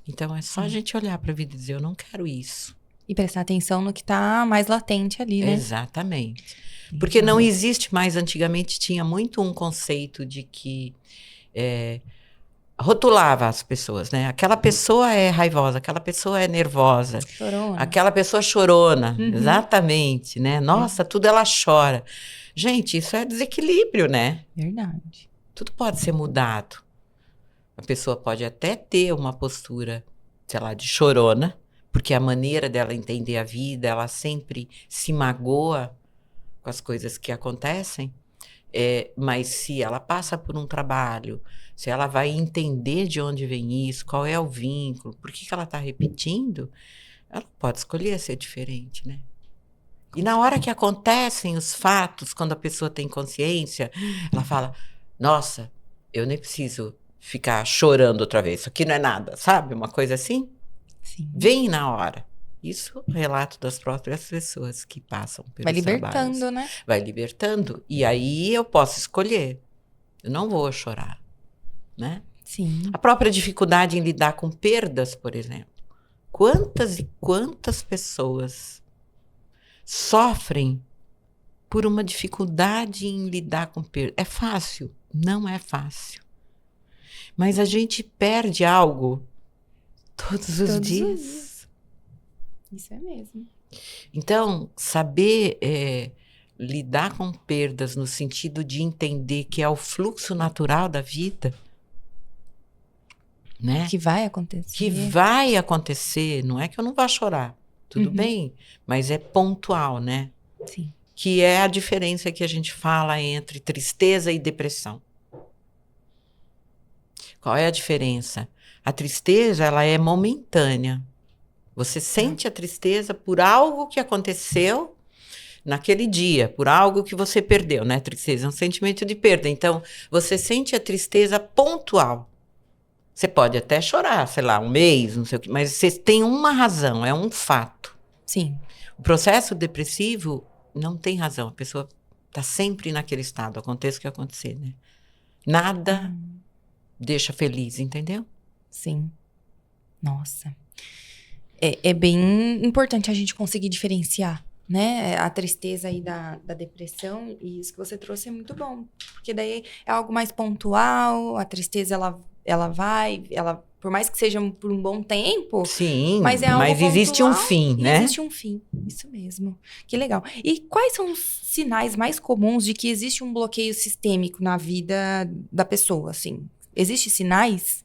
Então, é só a gente olhar para a vida e dizer, eu não quero isso. E prestar atenção no que tá mais latente ali, né? Exatamente. Porque não existe mais, antigamente tinha muito um conceito de que rotulava as pessoas, né? Aquela pessoa é raivosa, aquela pessoa é nervosa, Chorona. aquela pessoa chorona, exatamente, né? Nossa, tudo ela chora. Gente, isso é desequilíbrio, né? Verdade. Tudo pode ser mudado. A pessoa pode até ter uma postura, sei lá, de chorona, porque a maneira dela entender a vida, ela sempre se magoa com as coisas que acontecem. Mas se ela passa por um trabalho, se ela vai entender de onde vem isso, qual é o vínculo, por que ela está repetindo, ela pode escolher ser diferente, né? E na hora que acontecem os fatos, quando a pessoa tem consciência, ela fala, nossa, eu nem preciso ficar chorando outra vez, isso aqui não é nada, sabe? Uma coisa assim. Sim. Vem na hora. Isso é relato das próprias pessoas que passam pelos Vai libertando, trabalhos. né? Vai libertando. E aí eu posso escolher. Eu não vou chorar, né? Sim. A própria dificuldade em lidar com perdas, por exemplo. Quantas e quantas pessoas sofrem por uma dificuldade em lidar com perda? É fácil? Não é fácil. Mas a gente perde algo todos os dias. Isso é mesmo. Então, saber lidar com perdas no sentido de entender que é o fluxo natural da vida, né? Que vai acontecer. Que vai acontecer, não é que eu não vá chorar, tudo bem, mas é pontual, né? Sim. Que é a diferença que a gente fala entre tristeza e depressão. Qual é a diferença? A tristeza, ela é momentânea. Você sente a tristeza por algo que aconteceu naquele dia, por algo que você perdeu, né? Tristeza é um sentimento de perda. Então, você sente a tristeza pontual. Você pode até chorar, sei lá, um mês, não sei o quê, mas você tem uma razão, é um fato. Sim. O processo depressivo não tem razão. A pessoa está sempre naquele estado, aconteça o que acontecer, né? Nada deixa feliz, entendeu? Sim. Nossa. É bem importante a gente conseguir diferenciar, né? A tristeza aí da depressão, e isso que você trouxe é muito bom. Porque daí é algo mais pontual, a tristeza, ela vai, por mais que seja por um bom tempo... Sim, mas é algo mas existe pontual, um fim, né? Existe um fim, isso mesmo. Que legal. E quais são os sinais mais comuns de que existe um bloqueio sistêmico na vida da pessoa, assim? Existem sinais?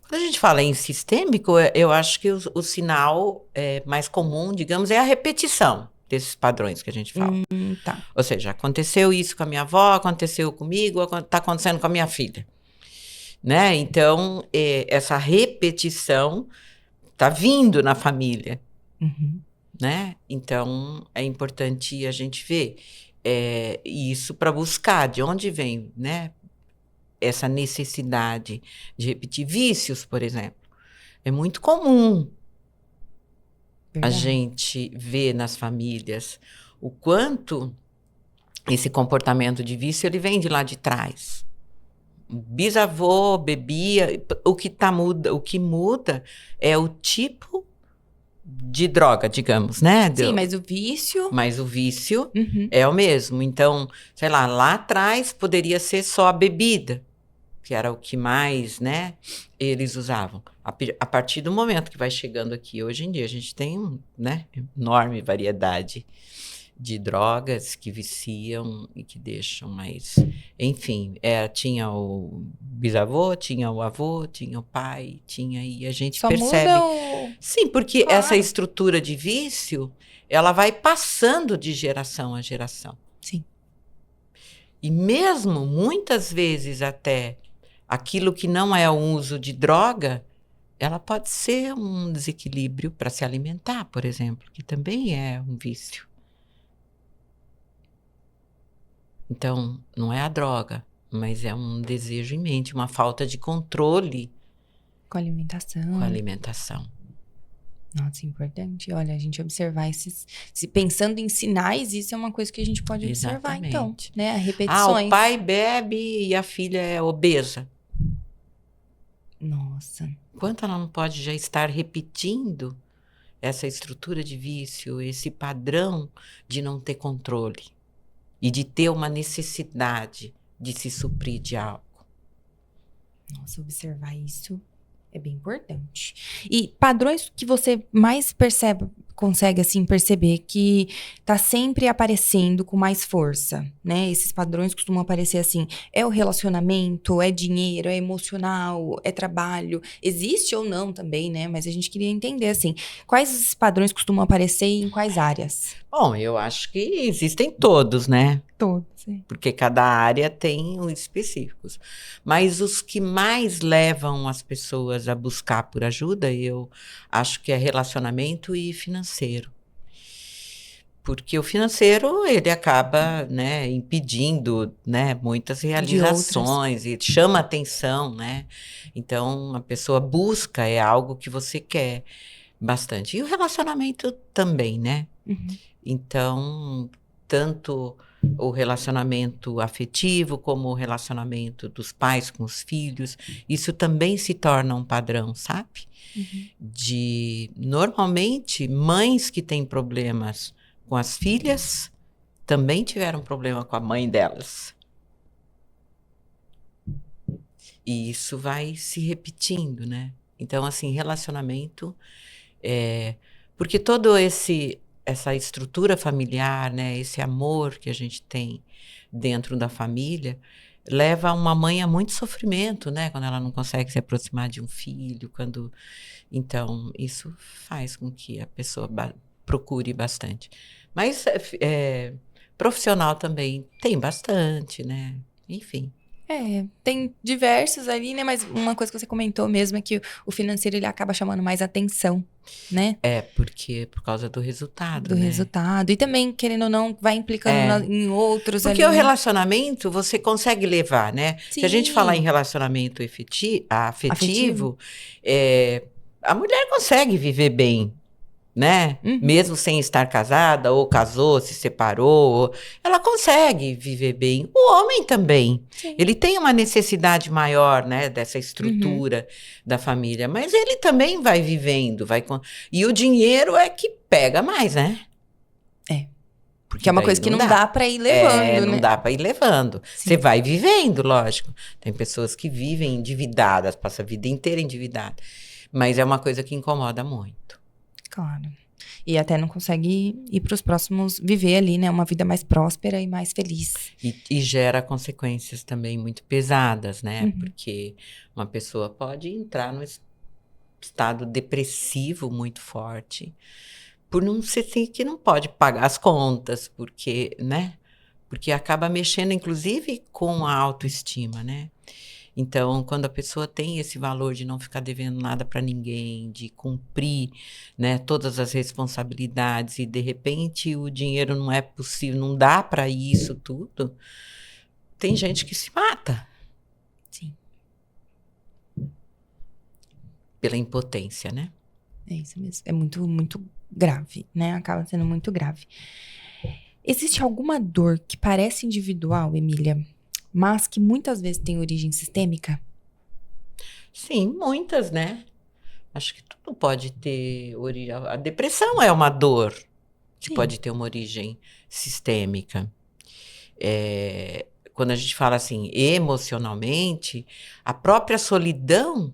Quando a gente fala em sistêmico, eu acho que o sinal mais comum, digamos, é a repetição desses padrões que a gente fala. Tá. Ou seja, aconteceu isso com a minha avó, aconteceu comigo, está acontecendo com a minha filha. Né? Então, essa repetição está vindo na família. Uhum. Né? Então, é importante a gente ver isso para buscar de onde vem, né? Essa necessidade de repetir vícios, por exemplo. É muito comum a gente ver nas famílias o quanto esse comportamento de vício ele vem de lá de trás. O bisavô bebia, o que muda é o tipo de droga, digamos, né? Sim, mas o vício... Mas o vício é o mesmo. Então, sei lá atrás poderia ser só a bebida, que era o que mais, né, eles usavam. A partir do momento que vai chegando aqui, hoje em dia, a gente tem, né, enorme variedade de drogas que viciam e que deixam mais... Enfim, tinha o bisavô, tinha o avô, tinha o pai, e a gente só percebe... Muda Sim, porque claro. Essa estrutura de vício, ela vai passando de geração a geração. Sim. E mesmo, muitas vezes até, aquilo que não é o uso de droga, ela pode ser um desequilíbrio para se alimentar, por exemplo, que também é um vício. Então, não é a droga, mas é um desejo em mente, uma falta de controle com a alimentação. Com a alimentação. Nossa, importante. Olha, a gente observar pensando em sinais, isso é uma coisa que a gente pode observar, então, né? Repetições. O pai bebe e a filha é obesa. Nossa. Quanto ela não pode já estar repetindo essa estrutura de vício, esse padrão de não ter controle e de ter uma necessidade de se suprir de algo. Nossa, observar isso é bem importante. E padrões que você mais consegue assim perceber que tá sempre aparecendo com mais força, né? Esses padrões costumam aparecer assim, é o relacionamento, é dinheiro, é emocional, é trabalho, existe ou não também, né? Mas a gente queria entender assim, quais esses padrões costumam aparecer e em quais áreas? Bom, eu acho que existem todos, né? Todos, sim. Porque cada área tem os específicos. Mas os que mais levam as pessoas a buscar por ajuda, eu acho que é relacionamento e financeiro. Porque o financeiro, ele acaba, né, impedindo, né, muitas realizações e chama atenção, né? Então, a pessoa busca, é algo que você quer bastante. E o relacionamento também, né? Uhum. Então, tanto o relacionamento afetivo como o relacionamento dos pais com os filhos, isso também se torna um padrão, sabe? Uhum. Normalmente, mães que têm problemas com as filhas também tiveram problema com a mãe delas. E isso vai se repetindo, né? Então, assim, relacionamento... porque todo essa estrutura familiar, né, esse amor que a gente tem dentro da família, leva uma mãe a muito sofrimento, né, quando ela não consegue se aproximar de um filho, então isso faz com que a pessoa procure bastante. Mas profissional também tem bastante, né, enfim. Tem diversos ali, né? Mas uma coisa que você comentou mesmo é que o financeiro, ele acaba chamando mais atenção, né? Porque por causa do resultado, do resultado. E também, querendo ou não, vai implicando em outros porque ali. O relacionamento, você consegue levar, né? Sim. Se a gente falar em relacionamento afetivo. A mulher consegue viver bem, né? Uhum. Mesmo sem estar casada, ou casou, se separou, ela consegue viver bem. O homem também. Sim. Ele tem uma necessidade maior, né, dessa estrutura da família, mas ele também vai vivendo, e o dinheiro é que pega mais, né? Porque é uma coisa que não dá para ir levando, né? Não dá para ir levando. Você vai vivendo, lógico. Tem pessoas que vivem endividadas, passam a vida inteira endividada. Mas é uma coisa que incomoda muito. Claro. E até não consegue ir para os próximos, viver ali, né? Uma vida mais próspera e mais feliz. E gera consequências também muito pesadas, né? Uhum. Porque uma pessoa pode entrar num estado depressivo muito forte, por não ser assim, que não pode pagar as contas, porque, né? Porque acaba mexendo, inclusive, com a autoestima, né? Então, quando a pessoa tem esse valor de não ficar devendo nada para ninguém, de cumprir, né, todas as responsabilidades, e de repente o dinheiro não é possível, não dá para isso tudo, tem gente que se mata. Sim. Pela impotência, né? É isso mesmo. É muito, muito grave, né? Acaba sendo muito grave. Existe alguma dor que parece individual, Emília, mas que muitas vezes tem origem sistêmica? Sim, muitas, né? Acho que tudo pode ter origem. A depressão é uma dor que Sim. pode ter uma origem sistêmica. Quando a gente fala assim, emocionalmente, a própria solidão,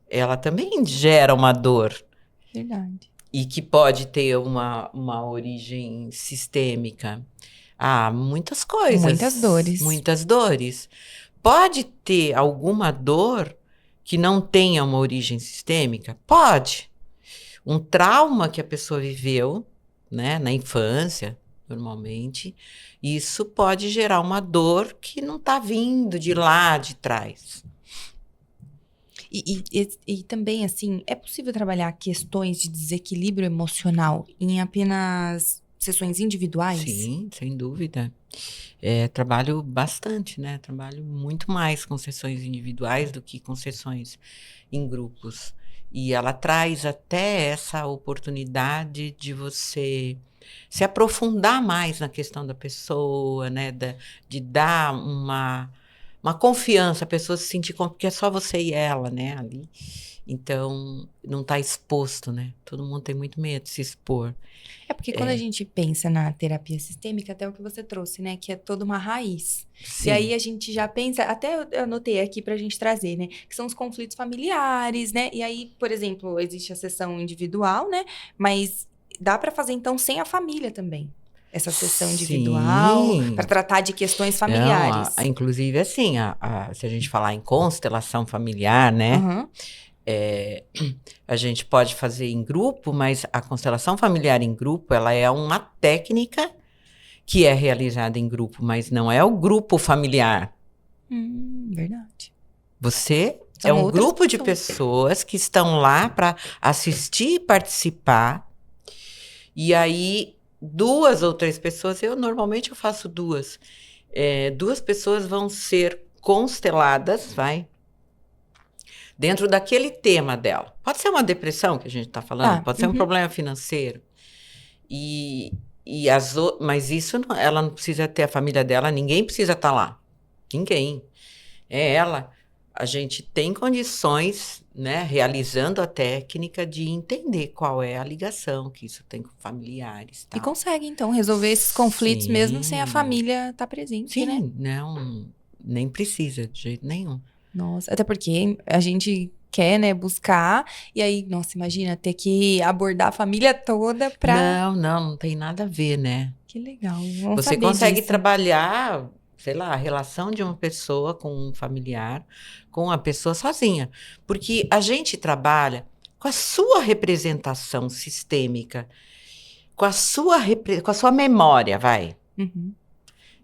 ela também gera uma dor. Verdade. E que pode ter uma origem sistêmica. Muitas coisas. Muitas dores. Muitas dores. Pode ter alguma dor que não tenha uma origem sistêmica? Pode. Um trauma que a pessoa viveu, né, na infância, normalmente, isso pode gerar uma dor que não está vindo de lá de trás. E também, assim, é possível trabalhar questões de desequilíbrio emocional em apenas sessões individuais? Sim, sem dúvida. Trabalho bastante, né? Trabalho muito mais com sessões individuais do que com sessões em grupos. E ela traz até essa oportunidade de você se aprofundar mais na questão da pessoa, né? De dar uma confiança, a pessoa se sentir porque é só você e ela, né? Ali. Então, não está exposto, né? Todo mundo tem muito medo de se expor. É porque quando a gente pensa na terapia sistêmica, até o que você trouxe, né? Que é toda uma raiz. Sim. E aí a gente já pensa, até eu anotei aqui pra gente trazer, né? Que são os conflitos familiares, né? E aí, por exemplo, existe a sessão individual, né? Mas dá pra fazer então sem a família também. Essa sessão individual, Sim. para tratar de questões familiares. Não, inclusive, assim, se a gente falar em constelação familiar, né? Uhum. A gente pode fazer em grupo, mas a constelação familiar em grupo, ela é uma técnica que é realizada em grupo, mas não é o grupo familiar. Verdade. Você São é um outras grupo de pessoas que estão lá para assistir e participar. E aí, 2 ou 3 pessoas, normalmente eu faço 2. 2 pessoas vão ser consteladas, dentro daquele tema dela. Pode ser uma depressão que a gente está falando, pode ser um problema financeiro. Mas isso, ela não precisa ter a família dela, ninguém precisa estar lá. Ninguém. É ela. A gente tem condições, né, realizando a técnica de entender qual é a ligação que isso tem com familiares. Tal. E consegue, então, resolver esses conflitos mesmo sem a família estar presente, né? Sim, não, nem precisa de jeito nenhum. Nossa, até porque a gente quer, né, buscar, e aí, nossa, imagina, ter que abordar a família toda pra... Não tem nada a ver, né? Que legal, vamos Você saber consegue disso. trabalhar, sei lá, a relação de uma pessoa com um familiar, com a pessoa sozinha. Porque a gente trabalha com a sua representação sistêmica, com a sua memória,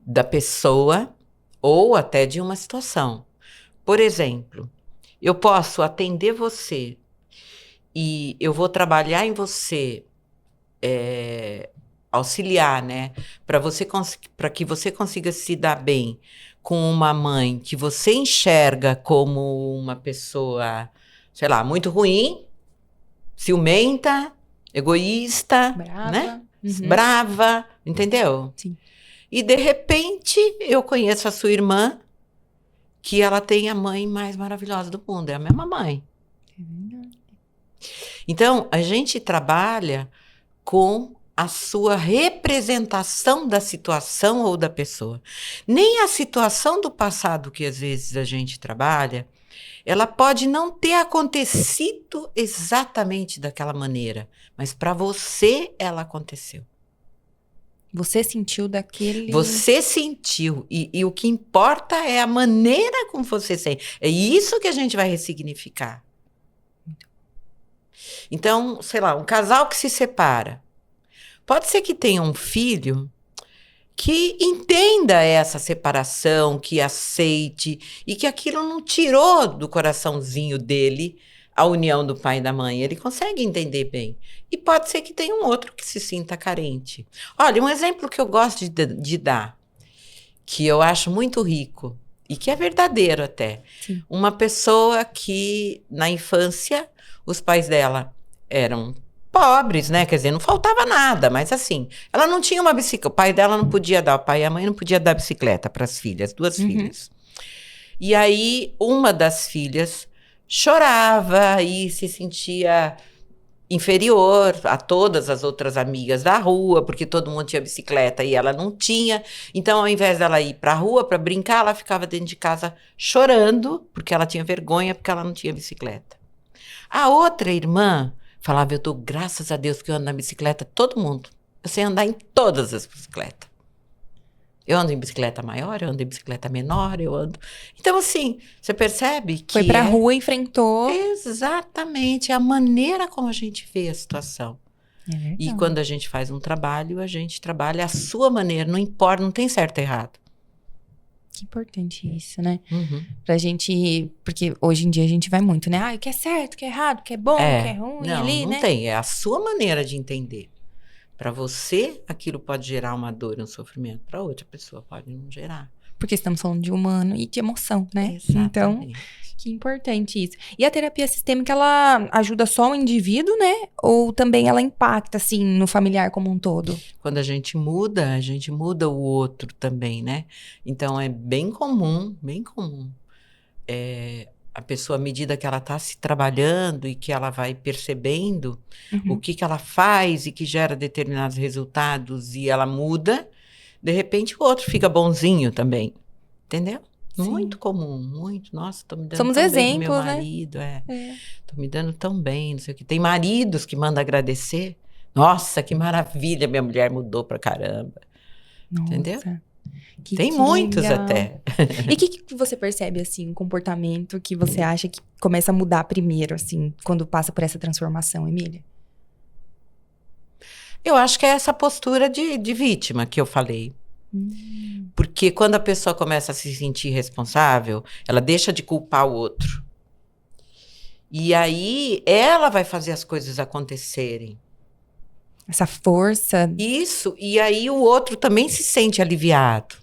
da pessoa ou até de uma situação. Por exemplo, eu posso atender você e eu vou trabalhar em você, auxiliar, né? Para que você consiga se dar bem com uma mãe que você enxerga como uma pessoa, sei lá, muito ruim, ciumenta, egoísta, Brava. né? Uhum. Brava, entendeu? Sim. E de repente eu conheço a sua irmã, que ela tem a mãe mais maravilhosa do mundo, é a mesma mãe. É verdade. Então, a gente trabalha com a sua representação da situação ou da pessoa. Nem a situação do passado que às vezes a gente trabalha, ela pode não ter acontecido exatamente daquela maneira, mas para você ela aconteceu. Você sentiu daquele... Você sentiu, e o que importa é a maneira como você sente. É isso que a gente vai ressignificar. Então, sei lá, um casal que se separa. Pode ser que tenha um filho que entenda essa separação, que aceite, e que aquilo não tirou do coraçãozinho dele a união do pai e da mãe. Ele consegue entender bem. E pode ser que tenha um outro que se sinta carente. Olha, um exemplo que eu gosto de dar, que eu acho muito rico, e que é verdadeiro até. Sim. Uma pessoa que, na infância, os pais dela eram pobres, né? Quer dizer, não faltava nada, mas assim, ela não tinha uma bicicleta. O pai dela não podia dar, o pai e a mãe não podia dar bicicleta para as filhas, duas filhas. E aí, uma das filhas chorava e se sentia inferior a todas as outras amigas da rua, porque todo mundo tinha bicicleta e ela não tinha. Então, ao invés dela ir para a rua para brincar, ela ficava dentro de casa chorando, porque ela tinha vergonha, porque ela não tinha bicicleta. A outra irmã falava, eu dou graças a Deus que eu ando na bicicleta, todo mundo. Eu sei andar em todas as bicicletas. Eu ando em bicicleta maior, eu ando em bicicleta menor, eu ando... Então, assim, você percebe que... Foi pra rua, enfrentou... Exatamente, é a maneira como a gente vê a situação. É verdade. E quando a gente faz um trabalho, a gente trabalha a sua maneira, não importa, não tem certo e errado. Que importante isso, né? Uhum. Pra gente... Porque hoje em dia a gente vai muito, né? Ah, o que é certo, o que é errado, o que é bom, o que é ruim não, ali, não né? tem, é a sua maneira de entender. Para você, aquilo pode gerar uma dor e um sofrimento. Para outra pessoa, pode não gerar. Porque estamos falando de humano e de emoção, né? Exatamente. Então, que importante isso. E a terapia sistêmica, ela ajuda só o indivíduo, né? Ou também ela impacta, assim, no familiar como um todo? Quando a gente muda o outro também, né? Então, é bem comum, bem comum. A pessoa, à medida que ela está se trabalhando e que ela vai percebendo o que ela faz e que gera determinados resultados e ela muda, de repente o outro fica bonzinho também, entendeu? Sim. Muito comum, muito. Nossa, tô me dando Somos tão bem com exemplos, meu né? marido, tô me dando tão bem, não sei o que. Tem maridos que mandam agradecer. Nossa, que maravilha, minha mulher mudou pra caramba. Nossa. Entendeu? Que Tem muitos legal. até. E o que você percebe, assim, um comportamento que você acha que começa a mudar primeiro, assim, quando passa por essa transformação, Emília? Eu acho que é essa postura de vítima que eu falei. Porque quando a pessoa começa a se sentir responsável, ela deixa de culpar o outro. E aí ela vai fazer as coisas acontecerem. Essa força Isso, e aí o outro também se sente aliviado.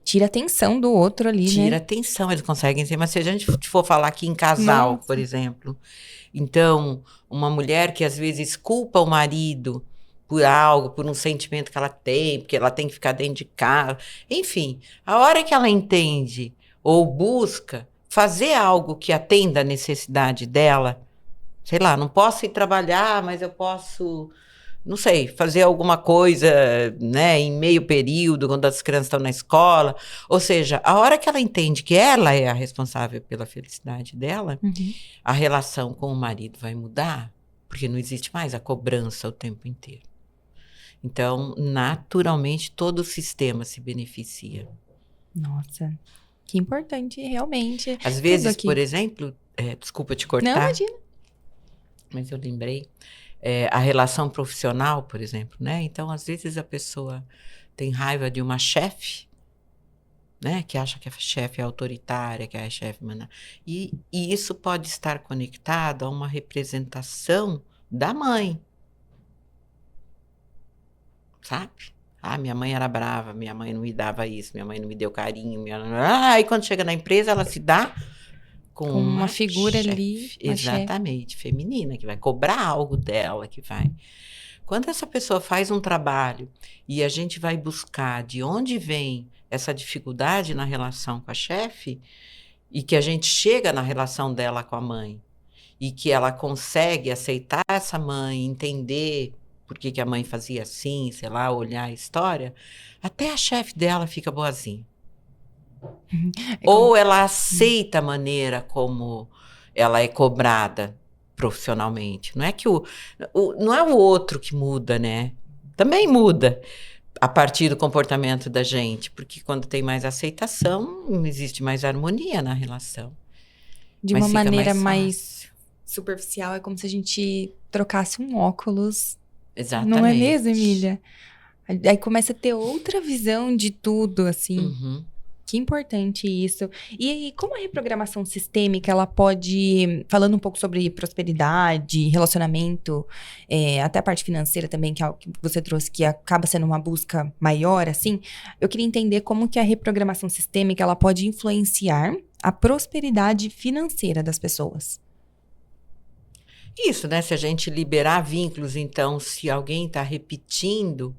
tira a atenção do outro ali, Tira né? atenção, eles conseguem ser. Mas se a gente for falar aqui em casal, Nossa. por exemplo, então, uma mulher que às vezes culpa o marido por algo, por um sentimento que ela tem, porque ela tem que ficar dentro de casa. Enfim, a hora que ela entende ou busca fazer algo que atenda a necessidade dela, sei lá, não posso ir trabalhar, mas eu posso, não sei, fazer alguma coisa, né, em meio período, quando as crianças estão na escola. Ou seja, a hora que ela entende que ela é a responsável pela felicidade dela, a relação com o marido vai mudar, porque não existe mais a cobrança o tempo inteiro. Então, naturalmente, todo o sistema se beneficia. Nossa, que importante, realmente. Às vezes, Tudo aqui. por exemplo, desculpa te cortar, Não, imagina. mas eu lembrei, a relação profissional, por exemplo, né? Então, às vezes a pessoa tem raiva de uma chefe, né? Que acha que a chefe é autoritária, que a chefe manda. E isso pode estar conectado a uma representação da mãe. Sabe? Ah, minha mãe era brava, minha mãe não me dava isso, minha mãe não me deu carinho. Aí quando chega na empresa, ela se dá com uma figura chefe, ali, uma exatamente, feminina, que vai cobrar algo dela, que vai. Quando essa pessoa faz um trabalho e a gente vai buscar de onde vem essa dificuldade na relação com a chefe, e que a gente chega na relação dela com a mãe, e que ela consegue aceitar essa mãe, entender por que a mãe fazia assim, sei lá, olhar a história, até a chefe dela fica boazinha. Ou ela aceita a maneira como ela é cobrada profissionalmente. Não é que não é o outro que muda, né? Também muda a partir do comportamento da gente, porque quando tem mais aceitação, existe mais harmonia na relação. De uma maneira mais superficial, é como se a gente trocasse um óculos. Exatamente. Não é mesmo, Emília? Aí começa a ter outra visão de tudo, assim. Uhum. Que importante isso. E como a reprogramação sistêmica, ela pode, falando um pouco sobre prosperidade, relacionamento, até a parte financeira também, que é algo que você trouxe, que acaba sendo uma busca maior, assim, eu queria entender como que a reprogramação sistêmica, ela pode influenciar a prosperidade financeira das pessoas. Isso, né? Se a gente liberar vínculos, então, se alguém está repetindo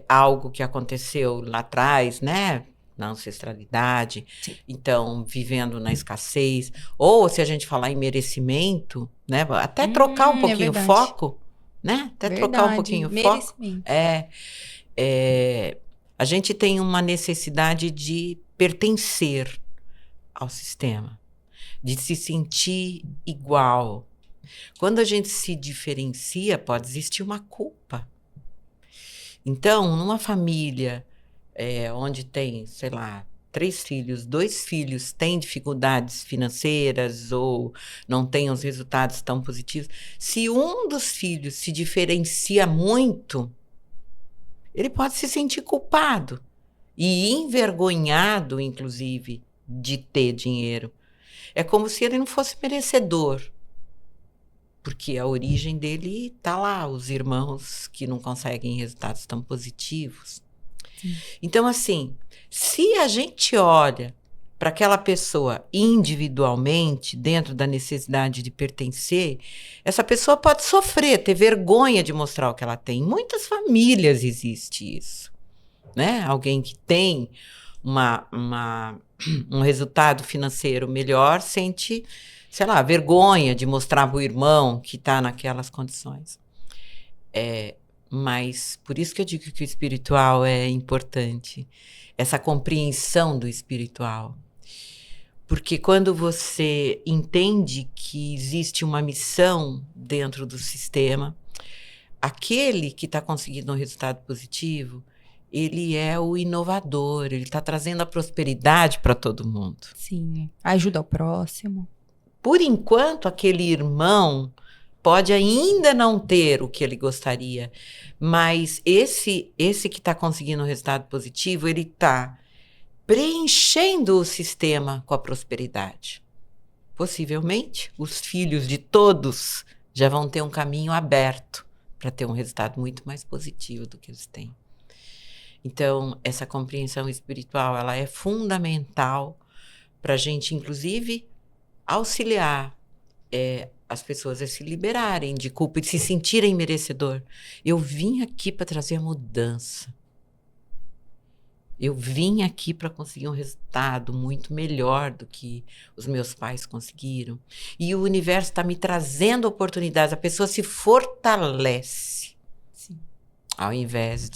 algo que aconteceu lá atrás, né? Na ancestralidade, sim. Então, vivendo na escassez, ou se a gente falar em merecimento, né? Até trocar um pouquinho o foco, né? Até trocar um pouquinho o foco. A gente tem uma necessidade de pertencer ao sistema, de se sentir igual. Quando a gente se diferencia, pode existir uma culpa. Então, numa família onde tem, sei lá, 3 filhos, 2 filhos têm dificuldades financeiras ou não têm os resultados tão positivos, se um dos filhos se diferencia muito, ele pode se sentir culpado e envergonhado, inclusive, de ter dinheiro. É como se ele não fosse merecedor. Porque a origem dele está lá, os irmãos que não conseguem resultados tão positivos. Sim. Então, assim, se a gente olha para aquela pessoa individualmente, dentro da necessidade de pertencer, essa pessoa pode sofrer, ter vergonha de mostrar o que ela tem. Em muitas famílias existe isso, né? Alguém que tem um resultado financeiro melhor sente, sei lá, vergonha de mostrar para o irmão que está naquelas condições. Mas por isso que eu digo que o espiritual é importante, essa compreensão do espiritual. Porque quando você entende que existe uma missão dentro do sistema, aquele que está conseguindo um resultado positivo, ele é o inovador, ele está trazendo a prosperidade para todo mundo. Sim, ajuda o próximo. Por enquanto, aquele irmão pode ainda não ter o que ele gostaria, mas esse que está conseguindo um resultado positivo, ele está preenchendo o sistema com a prosperidade. Possivelmente, os filhos de todos já vão ter um caminho aberto para ter um resultado muito mais positivo do que eles têm. Então, essa compreensão espiritual, ela é fundamental para a gente, inclusive, auxiliar as pessoas a se liberarem de culpa e de se sentirem merecedor. Eu vim aqui para trazer a mudança. Eu vim aqui para conseguir um resultado muito melhor do que os meus pais conseguiram. E o universo está me trazendo oportunidades. A pessoa se fortalece. Sim. Ao invés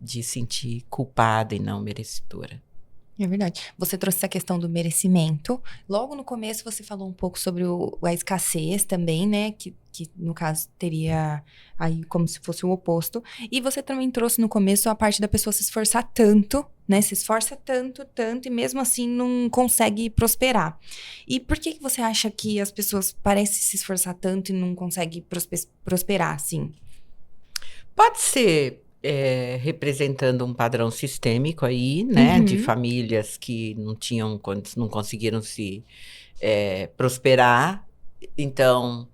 de sentir culpada e não merecedora. É verdade. Você trouxe essa questão do merecimento. Logo no começo você falou um pouco sobre a escassez também, né? Que no caso teria aí como se fosse o oposto. E você também trouxe no começo a parte da pessoa se esforçar tanto, né? Se esforça tanto, e mesmo assim não consegue prosperar. E por que você acha que as pessoas parecem se esforçar tanto e não conseguem prosperar, assim? Pode ser representando um padrão sistêmico aí, né? Uhum. De famílias que não conseguiram se prosperar. Então,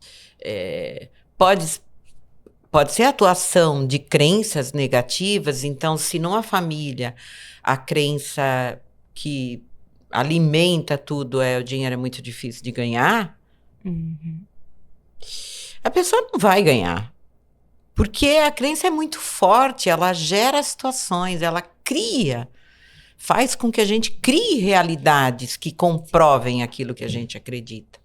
pode ser a atuação de crenças negativas. Então, se numa família a crença que alimenta tudo o dinheiro é muito difícil de ganhar, uhum. A pessoa não vai ganhar. Porque a crença é muito forte, ela gera situações, ela faz com que a gente crie realidades que comprovem aquilo que a gente acredita.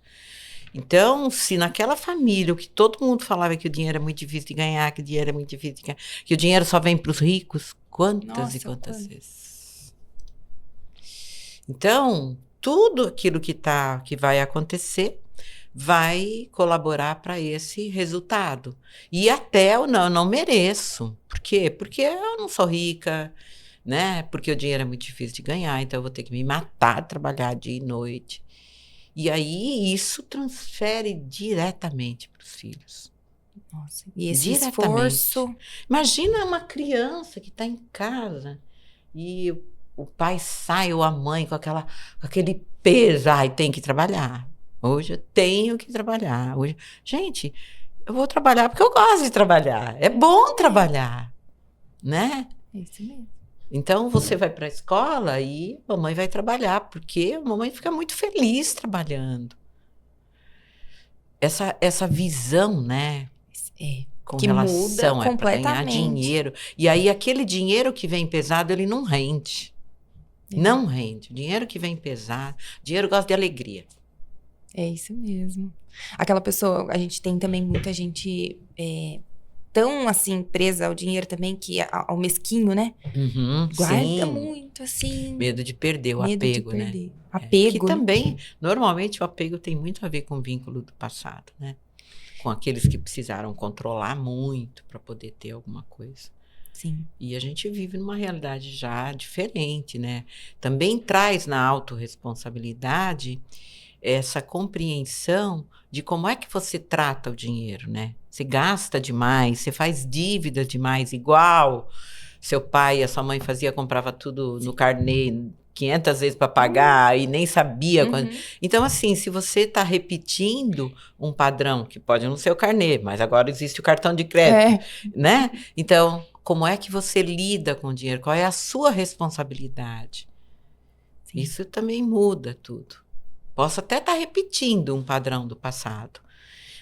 Então, se naquela família, o que todo mundo falava que o dinheiro é muito difícil de ganhar, que o dinheiro é muito difícil de ganhar, que o dinheiro só vem para os ricos, quantas e quantas vezes? Então, tudo aquilo que vai acontecer vai colaborar para esse resultado. E até eu não mereço. Por quê? Porque eu não sou rica, né? Porque o dinheiro é muito difícil de ganhar, então eu vou ter que me matar, trabalhar dia e noite. E aí isso transfere diretamente para os filhos. Nossa, e esse Diretamente. esforço. Imagina uma criança que está em casa e o pai sai ou a mãe com aquele peso, ai, tem que trabalhar. Hoje eu tenho que trabalhar. Hoje, gente, eu vou trabalhar porque eu gosto de trabalhar. É bom trabalhar, né? É isso mesmo. Então você vai para a escola e a mamãe vai trabalhar, porque a mamãe fica muito feliz trabalhando. Essa visão, né? Com Que relação muda para ganhar completamente. dinheiro. E aí aquele dinheiro que vem pesado, ele não rende. Não rende. O dinheiro que vem pesado, dinheiro gosta de alegria. É isso mesmo. Aquela pessoa, a gente tem também muita gente tão, assim, presa ao dinheiro também, que ao mesquinho, né? Guarda sim. muito, assim. Medo de perder o Medo apego, de perder. né? Apego. Que também, normalmente, o apego tem muito a ver com o vínculo do passado, né? Com aqueles que precisaram controlar muito para poder ter alguma coisa. Sim. E a gente vive numa realidade já diferente, né? Também traz na autorresponsabilidade essa compreensão de como é que você trata o dinheiro, né? Você gasta demais, você faz dívida demais, igual seu pai e a sua mãe comprava tudo no carnê 500 vezes para pagar e nem sabia quando. Então, assim, se você está repetindo um padrão, que pode não ser o carnê, mas agora existe o cartão de crédito, né? Então, como é que você lida com o dinheiro? Qual é a sua responsabilidade? Sim. Isso também muda tudo. Posso até estar repetindo um padrão do passado,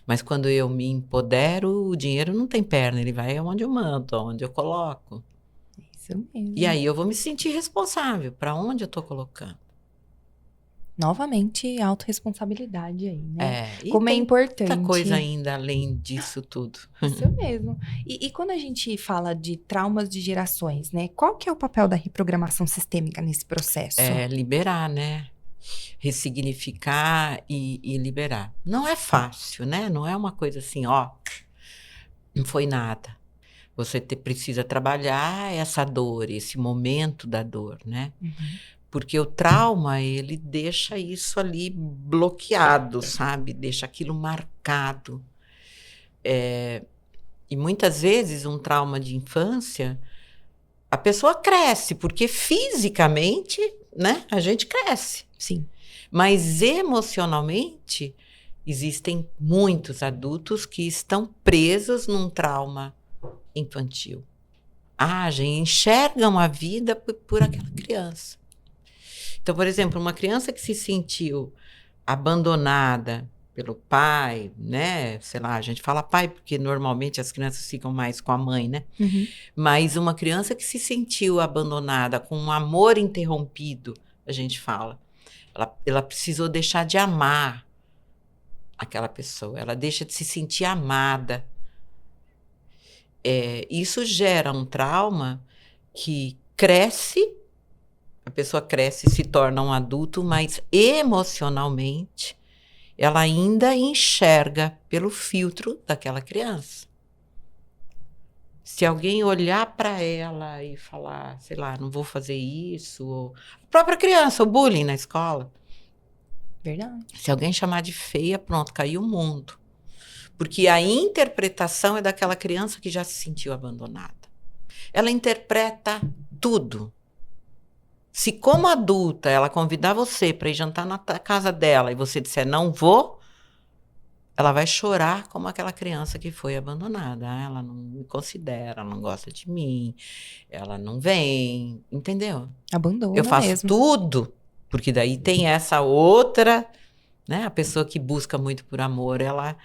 mas quando eu me empodero, o dinheiro não tem perna, ele vai onde eu mando, onde eu coloco. Isso mesmo. E aí eu vou me sentir responsável para onde eu estou colocando. Novamente, autorresponsabilidade aí, né? E como é importante. Muita coisa ainda além disso tudo. Isso mesmo. E quando a gente fala de traumas de gerações, né? Qual que é o papel da reprogramação sistêmica nesse processo? Liberar, né? Ressignificar e liberar. Não é fácil, né? Não é uma coisa assim, ó, não foi nada. Você precisa trabalhar essa dor, esse momento da dor, né? Porque o trauma, ele deixa isso ali bloqueado, sabe? Deixa aquilo marcado. E muitas vezes um trauma de infância, a pessoa cresce, porque fisicamente, né? A gente cresce. Sim. Mas emocionalmente, existem muitos adultos que estão presos num trauma infantil. Agem, enxergam a vida por aquela criança. Então, por exemplo, uma criança que se sentiu abandonada pelo pai, né? Sei lá, a gente fala pai porque normalmente as crianças ficam mais com a mãe, né? Mas uma criança que se sentiu abandonada, com um amor interrompido, a gente fala. Ela precisou deixar de amar aquela pessoa. Ela deixa de se sentir amada. Isso gera um trauma que cresce, a pessoa cresce e se torna um adulto, mas emocionalmente ela ainda enxerga pelo filtro daquela criança. Se alguém olhar para ela e falar, sei lá, não vou fazer isso, ou a própria criança, o bullying na escola. Verdade. Se alguém chamar de feia, pronto, caiu o mundo. Porque a interpretação é daquela criança que já se sentiu abandonada. Ela interpreta tudo. Se como adulta ela convidar você para ir jantar na casa dela e você disser não vou, ela vai chorar como aquela criança que foi abandonada. Ela não me considera, ela não gosta de mim, ela não vem, entendeu? Abandona Eu faço mesmo. tudo, porque daí tem essa outra, né? A pessoa que busca muito por amor, ela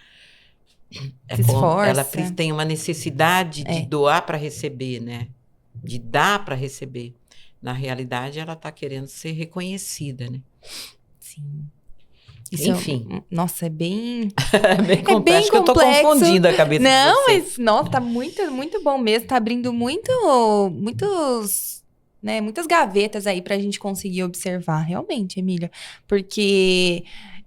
se esforça. Ela tem uma necessidade de doar para receber, né? De dar para receber. Na realidade, ela está querendo ser reconhecida, né? Sim. Enfim. Nossa, é bem... bem complexo. Acho que eu estou confundindo a cabeça de vocês. Mas, nossa, tá muito, muito bom mesmo. Tá abrindo muitos né? Muitas gavetas aí pra gente conseguir observar, realmente, Emília. Porque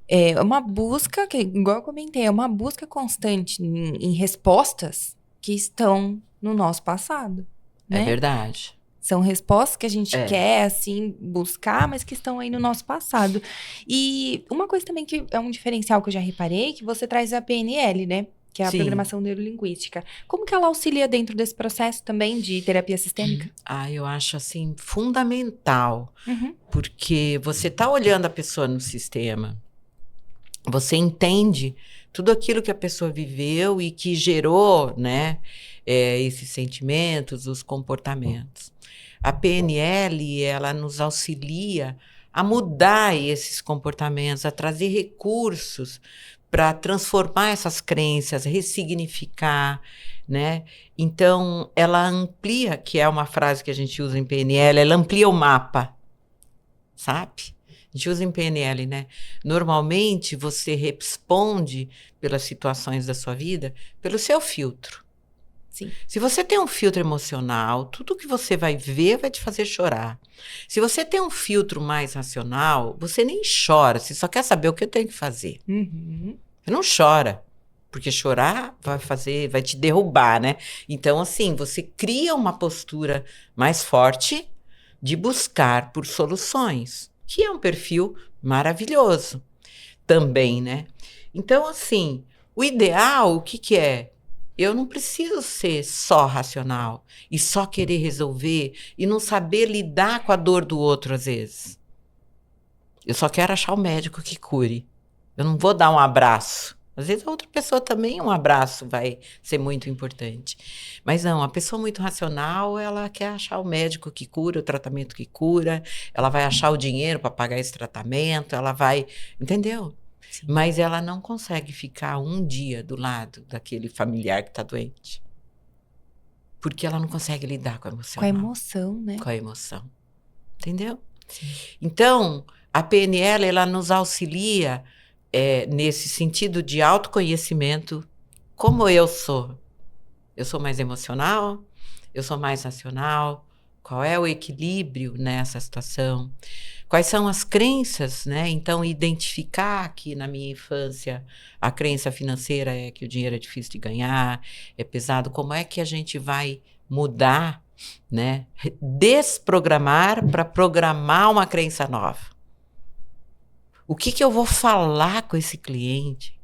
é uma busca, que, igual eu comentei, é uma busca constante em respostas que estão no nosso passado, É né? verdade. São respostas que a gente É. quer, assim, buscar, mas que estão aí no nosso passado. E uma coisa também que é um diferencial que eu já reparei, que você traz a PNL, né? Que é a Sim. Programação Neurolinguística. Como que ela auxilia dentro desse processo também de terapia sistêmica? Eu acho, assim, fundamental, Uhum. porque você tá olhando a pessoa no sistema, você entende tudo aquilo que a pessoa viveu e que gerou, né, esses sentimentos, os comportamentos. A PNL, ela nos auxilia a mudar esses comportamentos, a trazer recursos para transformar essas crenças, ressignificar, né? Então, ela amplia, que é uma frase que a gente usa em PNL, ela amplia o mapa, sabe? A gente usa em PNL, né? Normalmente, você responde pelas situações da sua vida pelo seu filtro. Sim. Se você tem um filtro emocional, tudo que você vai ver vai te fazer chorar. Se você tem um filtro mais racional, você nem chora, você só quer saber o que eu tenho que fazer. Uhum. Você não chora, porque chorar vai te derrubar, né? Então, assim, você cria uma postura mais forte de buscar por soluções, que é um perfil maravilhoso também, né? Então, assim, o ideal, o que que é? Eu não preciso ser só racional e só querer resolver e não saber lidar com a dor do outro às vezes. Eu só quero achar o médico que cure. Eu não vou dar um abraço. Às vezes a outra pessoa também, um abraço vai ser muito importante. Mas não, a pessoa muito racional, ela quer achar o médico que cura, o tratamento que cura, ela vai achar o dinheiro para pagar esse tratamento, ela vai, entendeu? Sim. Mas ela não consegue ficar um dia do lado daquele familiar que está doente. Porque ela não consegue lidar com a emoção. Com a emoção, né? Com a emoção. Entendeu? Sim. Então, a PNL, ela nos auxilia nesse sentido de autoconhecimento. Como eu sou? Eu sou mais emocional? Eu sou mais racional? Qual é o equilíbrio nessa situação? Quais são as crenças, né? Então, identificar que na minha infância a crença financeira é que o dinheiro é difícil de ganhar, é pesado. Como é que a gente vai mudar, né? Desprogramar para programar uma crença nova? O que eu vou falar com esse cliente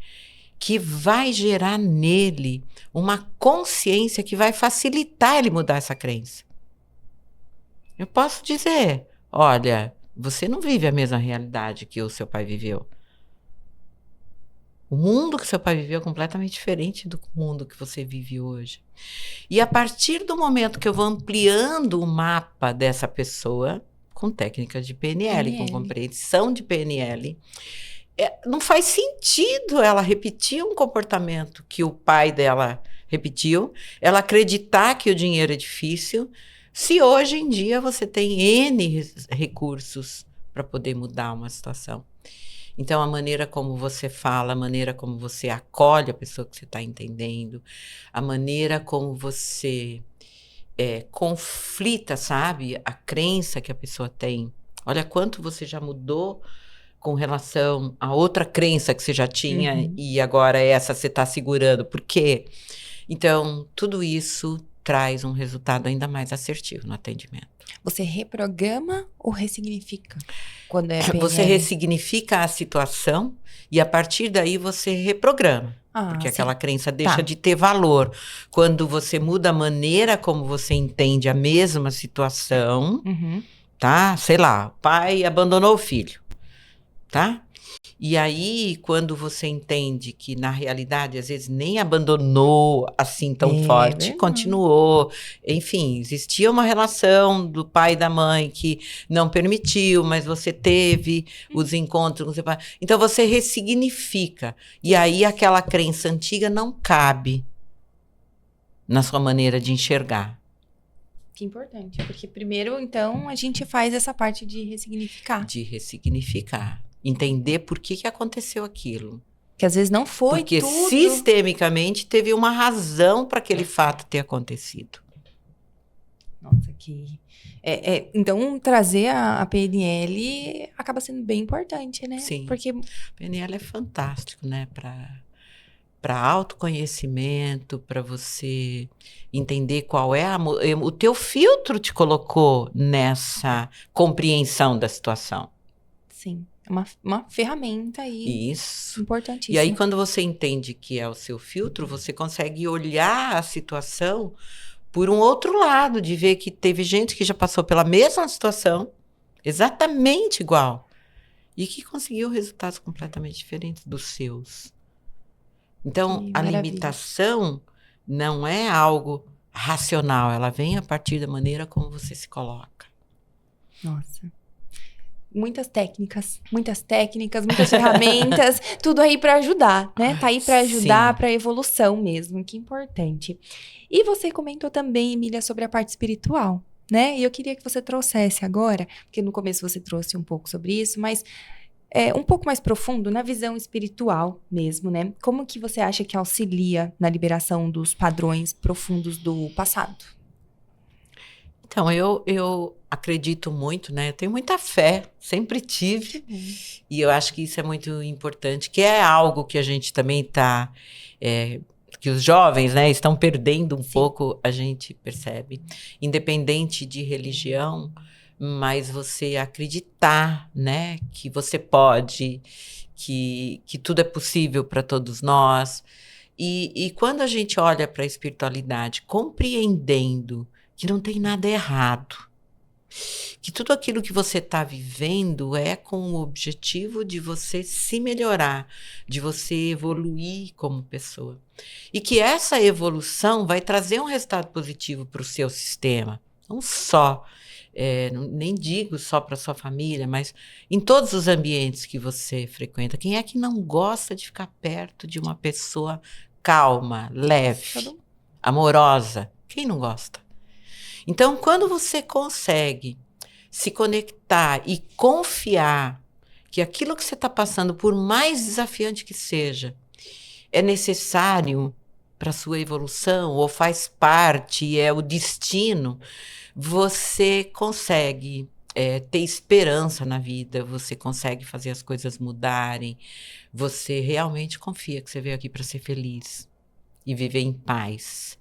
que vai gerar nele uma consciência que vai facilitar ele mudar essa crença? Eu posso dizer, olha, você não vive a mesma realidade que o seu pai viveu. O mundo que seu pai viveu é completamente diferente do mundo que você vive hoje. E a partir do momento que eu vou ampliando o mapa dessa pessoa, com técnicas de PNL, com compreensão de PNL, não faz sentido ela repetir um comportamento que o pai dela repetiu, ela acreditar que o dinheiro é difícil, se hoje em dia você tem N recursos para poder mudar uma situação. Então, a maneira como você fala, a maneira como você acolhe a pessoa que você está entendendo, a maneira como você conflita, sabe? A crença que a pessoa tem. Olha quanto você já mudou com relação a outra crença que você já tinha e agora essa você está segurando. Por quê? Então, tudo isso traz um resultado ainda mais assertivo no atendimento. Você reprograma ou ressignifica? Quando é PNL? Você ressignifica a situação e a partir daí você reprograma. Porque aquela crença deixa de ter valor. Quando você muda a maneira como você entende a mesma situação, tá? Sei lá, o pai abandonou o filho, tá? E aí, quando você entende que, na realidade, às vezes nem abandonou assim tão forte, continuou. Enfim, existia uma relação do pai e da mãe que não permitiu, mas você teve os encontros com seu pai. Então, você ressignifica. E aí, aquela crença antiga não cabe na sua maneira de enxergar. Que importante, porque primeiro, então, a gente faz essa parte de ressignificar. De ressignificar. Entender por que aconteceu aquilo. Que às vezes não foi porque tudo. Porque sistemicamente teve uma razão para aquele fato ter acontecido. Nossa, que... então, trazer a PNL acaba sendo bem importante, né? Sim. Porque... A PNL é fantástico, né? Para autoconhecimento, para você entender qual é o teu filtro te colocou nessa compreensão da situação. Sim, é uma ferramenta aí Isso. importantíssima. E aí, quando você entende que é o seu filtro, você consegue olhar a situação por um outro lado, de ver que teve gente que já passou pela mesma situação, exatamente igual, e que conseguiu resultados completamente diferentes dos seus. Então, Que a maravilha. limitação não é algo racional, ela vem a partir da maneira como você se coloca. Nossa. Muitas técnicas, muitas ferramentas, tudo aí para ajudar, né? Tá aí para ajudar, para evolução mesmo, que importante. E você comentou também, Emília, sobre a parte espiritual, né? E eu queria que você trouxesse agora, porque no começo você trouxe um pouco sobre isso, mas um pouco mais profundo na visão espiritual mesmo, né? Como que você acha que auxilia na liberação dos padrões profundos do passado? Então, eu acredito muito, né? Eu tenho muita fé, sempre tive. E eu acho que isso é muito importante, que é algo que a gente também está... que os jovens, né, estão perdendo um pouco, a gente percebe. Independente de religião, mas você acreditar, né, que você pode, que tudo é possível para todos nós. E quando a gente olha para a espiritualidade compreendendo que não tem nada errado, que tudo aquilo que você está vivendo é com o objetivo de você se melhorar, de você evoluir como pessoa. E que essa evolução vai trazer um resultado positivo para o seu sistema. Não só, nem digo só para a sua família, mas em todos os ambientes que você frequenta. Quem é que não gosta de ficar perto de uma pessoa calma, leve, amorosa? Quem não gosta? Então, quando você consegue se conectar e confiar que aquilo que você está passando, por mais desafiante que seja, é necessário para a sua evolução, ou faz parte, é o destino, você consegue ter esperança na vida, você consegue fazer as coisas mudarem, você realmente confia que você veio aqui para ser feliz e viver em paz.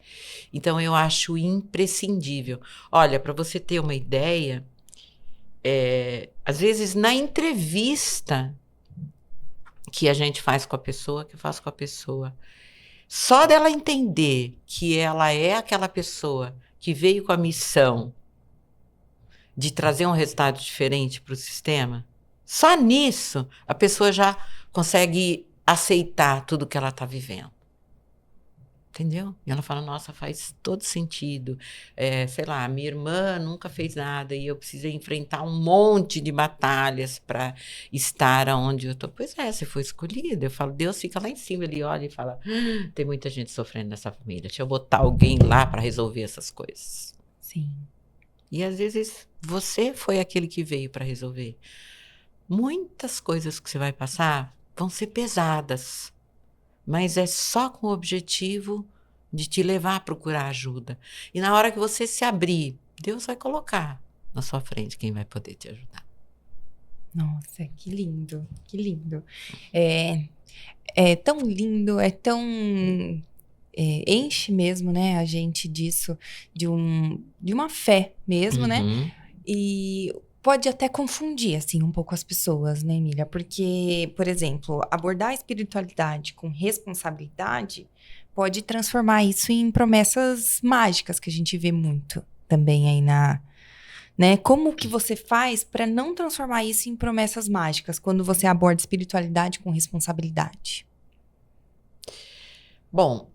Então, eu acho imprescindível. Olha, para você ter uma ideia, às vezes na entrevista que a gente faz com a pessoa, que eu faço com a pessoa, só dela entender que ela é aquela pessoa que veio com a missão de trazer um resultado diferente para o sistema, só nisso a pessoa já consegue aceitar tudo que ela está vivendo. Entendeu? E ela fala, nossa, faz todo sentido. Sei lá, minha irmã nunca fez nada e eu precisei enfrentar um monte de batalhas para estar onde eu estou. Pois é, você foi escolhida. Eu falo, Deus fica lá em cima, ele olha e fala, tem muita gente sofrendo nessa família, deixa eu botar alguém lá para resolver essas coisas. Sim. E às vezes você foi aquele que veio para resolver. Muitas coisas que você vai passar vão ser pesadas, mas é só com o objetivo de te levar a procurar ajuda. E na hora que você se abrir, Deus vai colocar na sua frente quem vai poder te ajudar. Nossa, que lindo, que lindo. É tão lindo, é tão... enche mesmo, né, a gente disso, de uma fé mesmo, né? E pode até confundir, assim, um pouco as pessoas, né, Emília? Porque, por exemplo, abordar a espiritualidade com responsabilidade pode transformar isso em promessas mágicas, que a gente vê muito também aí né? Como que você faz para não transformar isso em promessas mágicas quando você aborda espiritualidade com responsabilidade? Bom,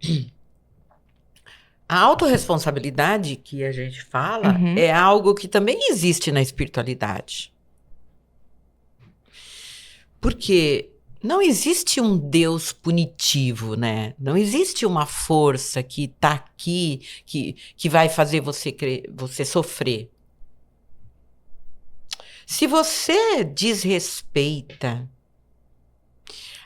a autorresponsabilidade que a gente fala é algo que também existe na espiritualidade. Porque não existe um Deus punitivo, né? Não existe uma força que está aqui, que vai fazer você sofrer. Se você desrespeita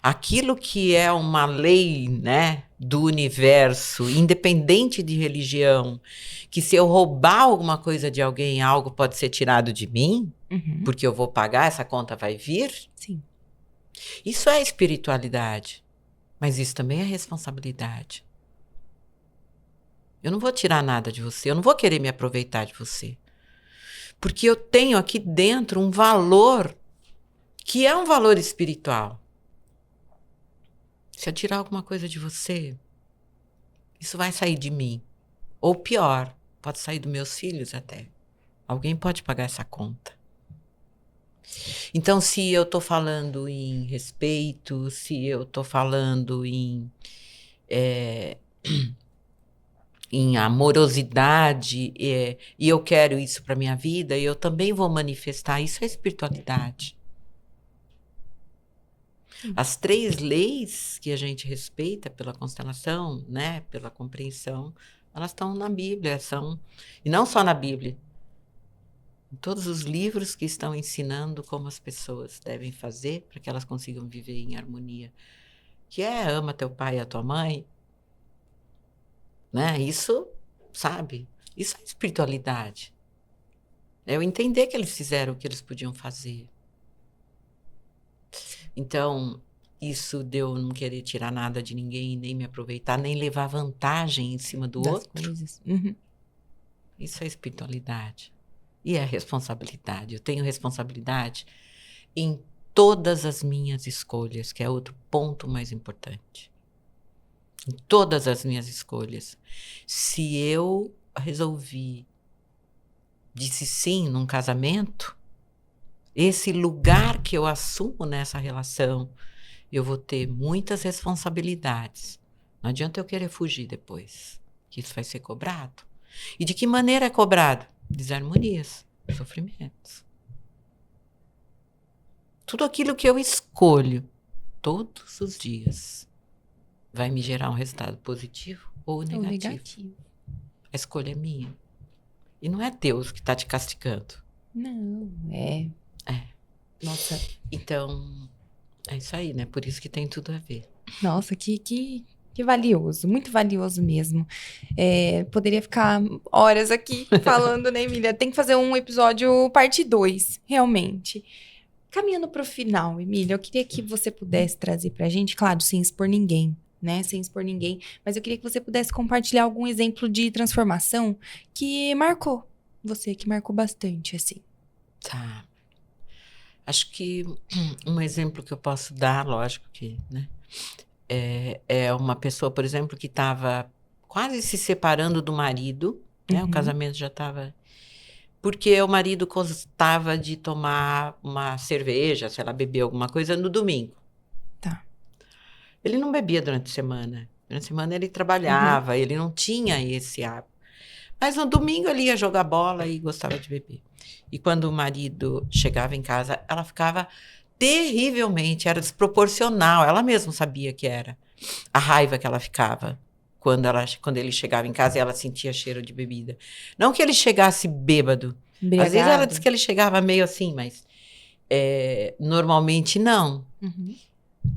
Aquilo que é uma lei, né, do universo, independente de religião, que se eu roubar alguma coisa de alguém, algo pode ser tirado de mim, porque eu vou pagar, essa conta vai vir. Sim. Isso é espiritualidade, mas isso também é responsabilidade. Eu não vou tirar nada de você, eu não vou querer me aproveitar de você. Porque eu tenho aqui dentro um valor que é um valor espiritual. Se eu tirar alguma coisa de você, isso vai sair de mim. Ou pior, pode sair dos meus filhos até. Alguém pode pagar essa conta. Então, se eu estou falando em respeito, se eu estou falando em amorosidade, e eu quero isso para minha vida, eu também vou manifestar. Isso é espiritualidade. As 3 leis que a gente respeita pela constelação, né, pela compreensão, elas estão na Bíblia, e não só na Bíblia, em todos os livros que estão ensinando como as pessoas devem fazer para que elas consigam viver em harmonia, que é ama teu pai e a tua mãe, né? Isso, sabe? Isso é espiritualidade. É eu entender que eles fizeram o que eles podiam fazer. Então, isso de eu não querer tirar nada de ninguém, nem me aproveitar, nem levar vantagem em cima do Das outro. coisas. Isso é espiritualidade. E é responsabilidade. Eu tenho responsabilidade em todas as minhas escolhas, que é outro ponto mais importante. Em todas as minhas escolhas. Se eu disse sim num casamento, esse lugar que eu assumo nessa relação, eu vou ter muitas responsabilidades. Não adianta eu querer fugir depois, que isso vai ser cobrado. E de que maneira é cobrado? Desarmonias, sofrimentos. Tudo aquilo que eu escolho todos os dias vai me gerar um resultado positivo ou negativo. A escolha é minha. E não é Deus que está te castigando. Não, é. Nossa. Então, é isso aí, né? Por isso que tem tudo a ver. Nossa, que valioso, muito valioso mesmo. Poderia ficar horas aqui falando, né, Emília? Tem que fazer um episódio parte 2, realmente. Caminhando para o final, Emília, eu queria que você pudesse trazer para a gente, claro, sem expor ninguém, né? Sem expor ninguém, mas eu queria que você pudesse compartilhar algum exemplo de transformação que marcou você, que marcou bastante, assim. Tá. Acho que um exemplo que eu posso dar, lógico que, né? É uma pessoa, por exemplo, que estava quase se separando do marido, né? O casamento já estava... Porque o marido gostava de tomar uma cerveja, sei lá, beber alguma coisa no domingo. Tá. Ele não bebia durante a semana. Durante a semana ele trabalhava, ele não tinha esse hábito. Mas no domingo ele ia jogar bola e gostava de beber. E quando o marido chegava em casa, ela ficava terrivelmente, era desproporcional. Ela mesma sabia que era a raiva que ela ficava quando ele chegava em casa e ela sentia cheiro de bebida. Não que ele chegasse bêbado. Às vezes ela disse que ele chegava meio assim, mas normalmente não.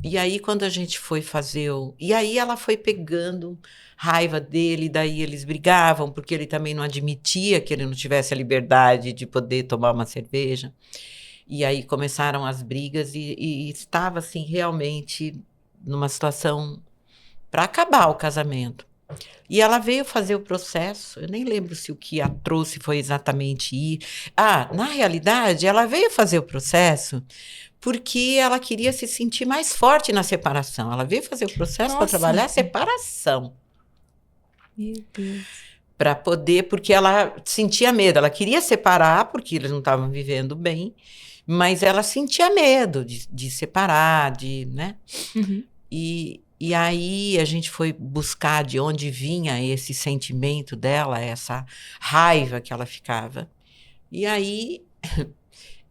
E aí, quando a gente foi fazer E aí ela foi pegando raiva dele, daí eles brigavam, porque ele também não admitia que ele não tivesse a liberdade de poder tomar uma cerveja. E aí começaram as brigas e estava, assim, realmente numa situação para acabar o casamento. E ela veio fazer o processo, eu nem lembro se o que a trouxe foi exatamente ir. Na realidade, ela veio fazer o processo porque ela queria se sentir mais forte na separação. Ela veio fazer o processo para trabalhar a separação. Meu Deus. Para poder, porque ela sentia medo. Ela queria separar, porque eles não estavam vivendo bem, mas ela sentia medo de separar, né? E aí a gente foi buscar de onde vinha esse sentimento dela, essa raiva que ela ficava. E aí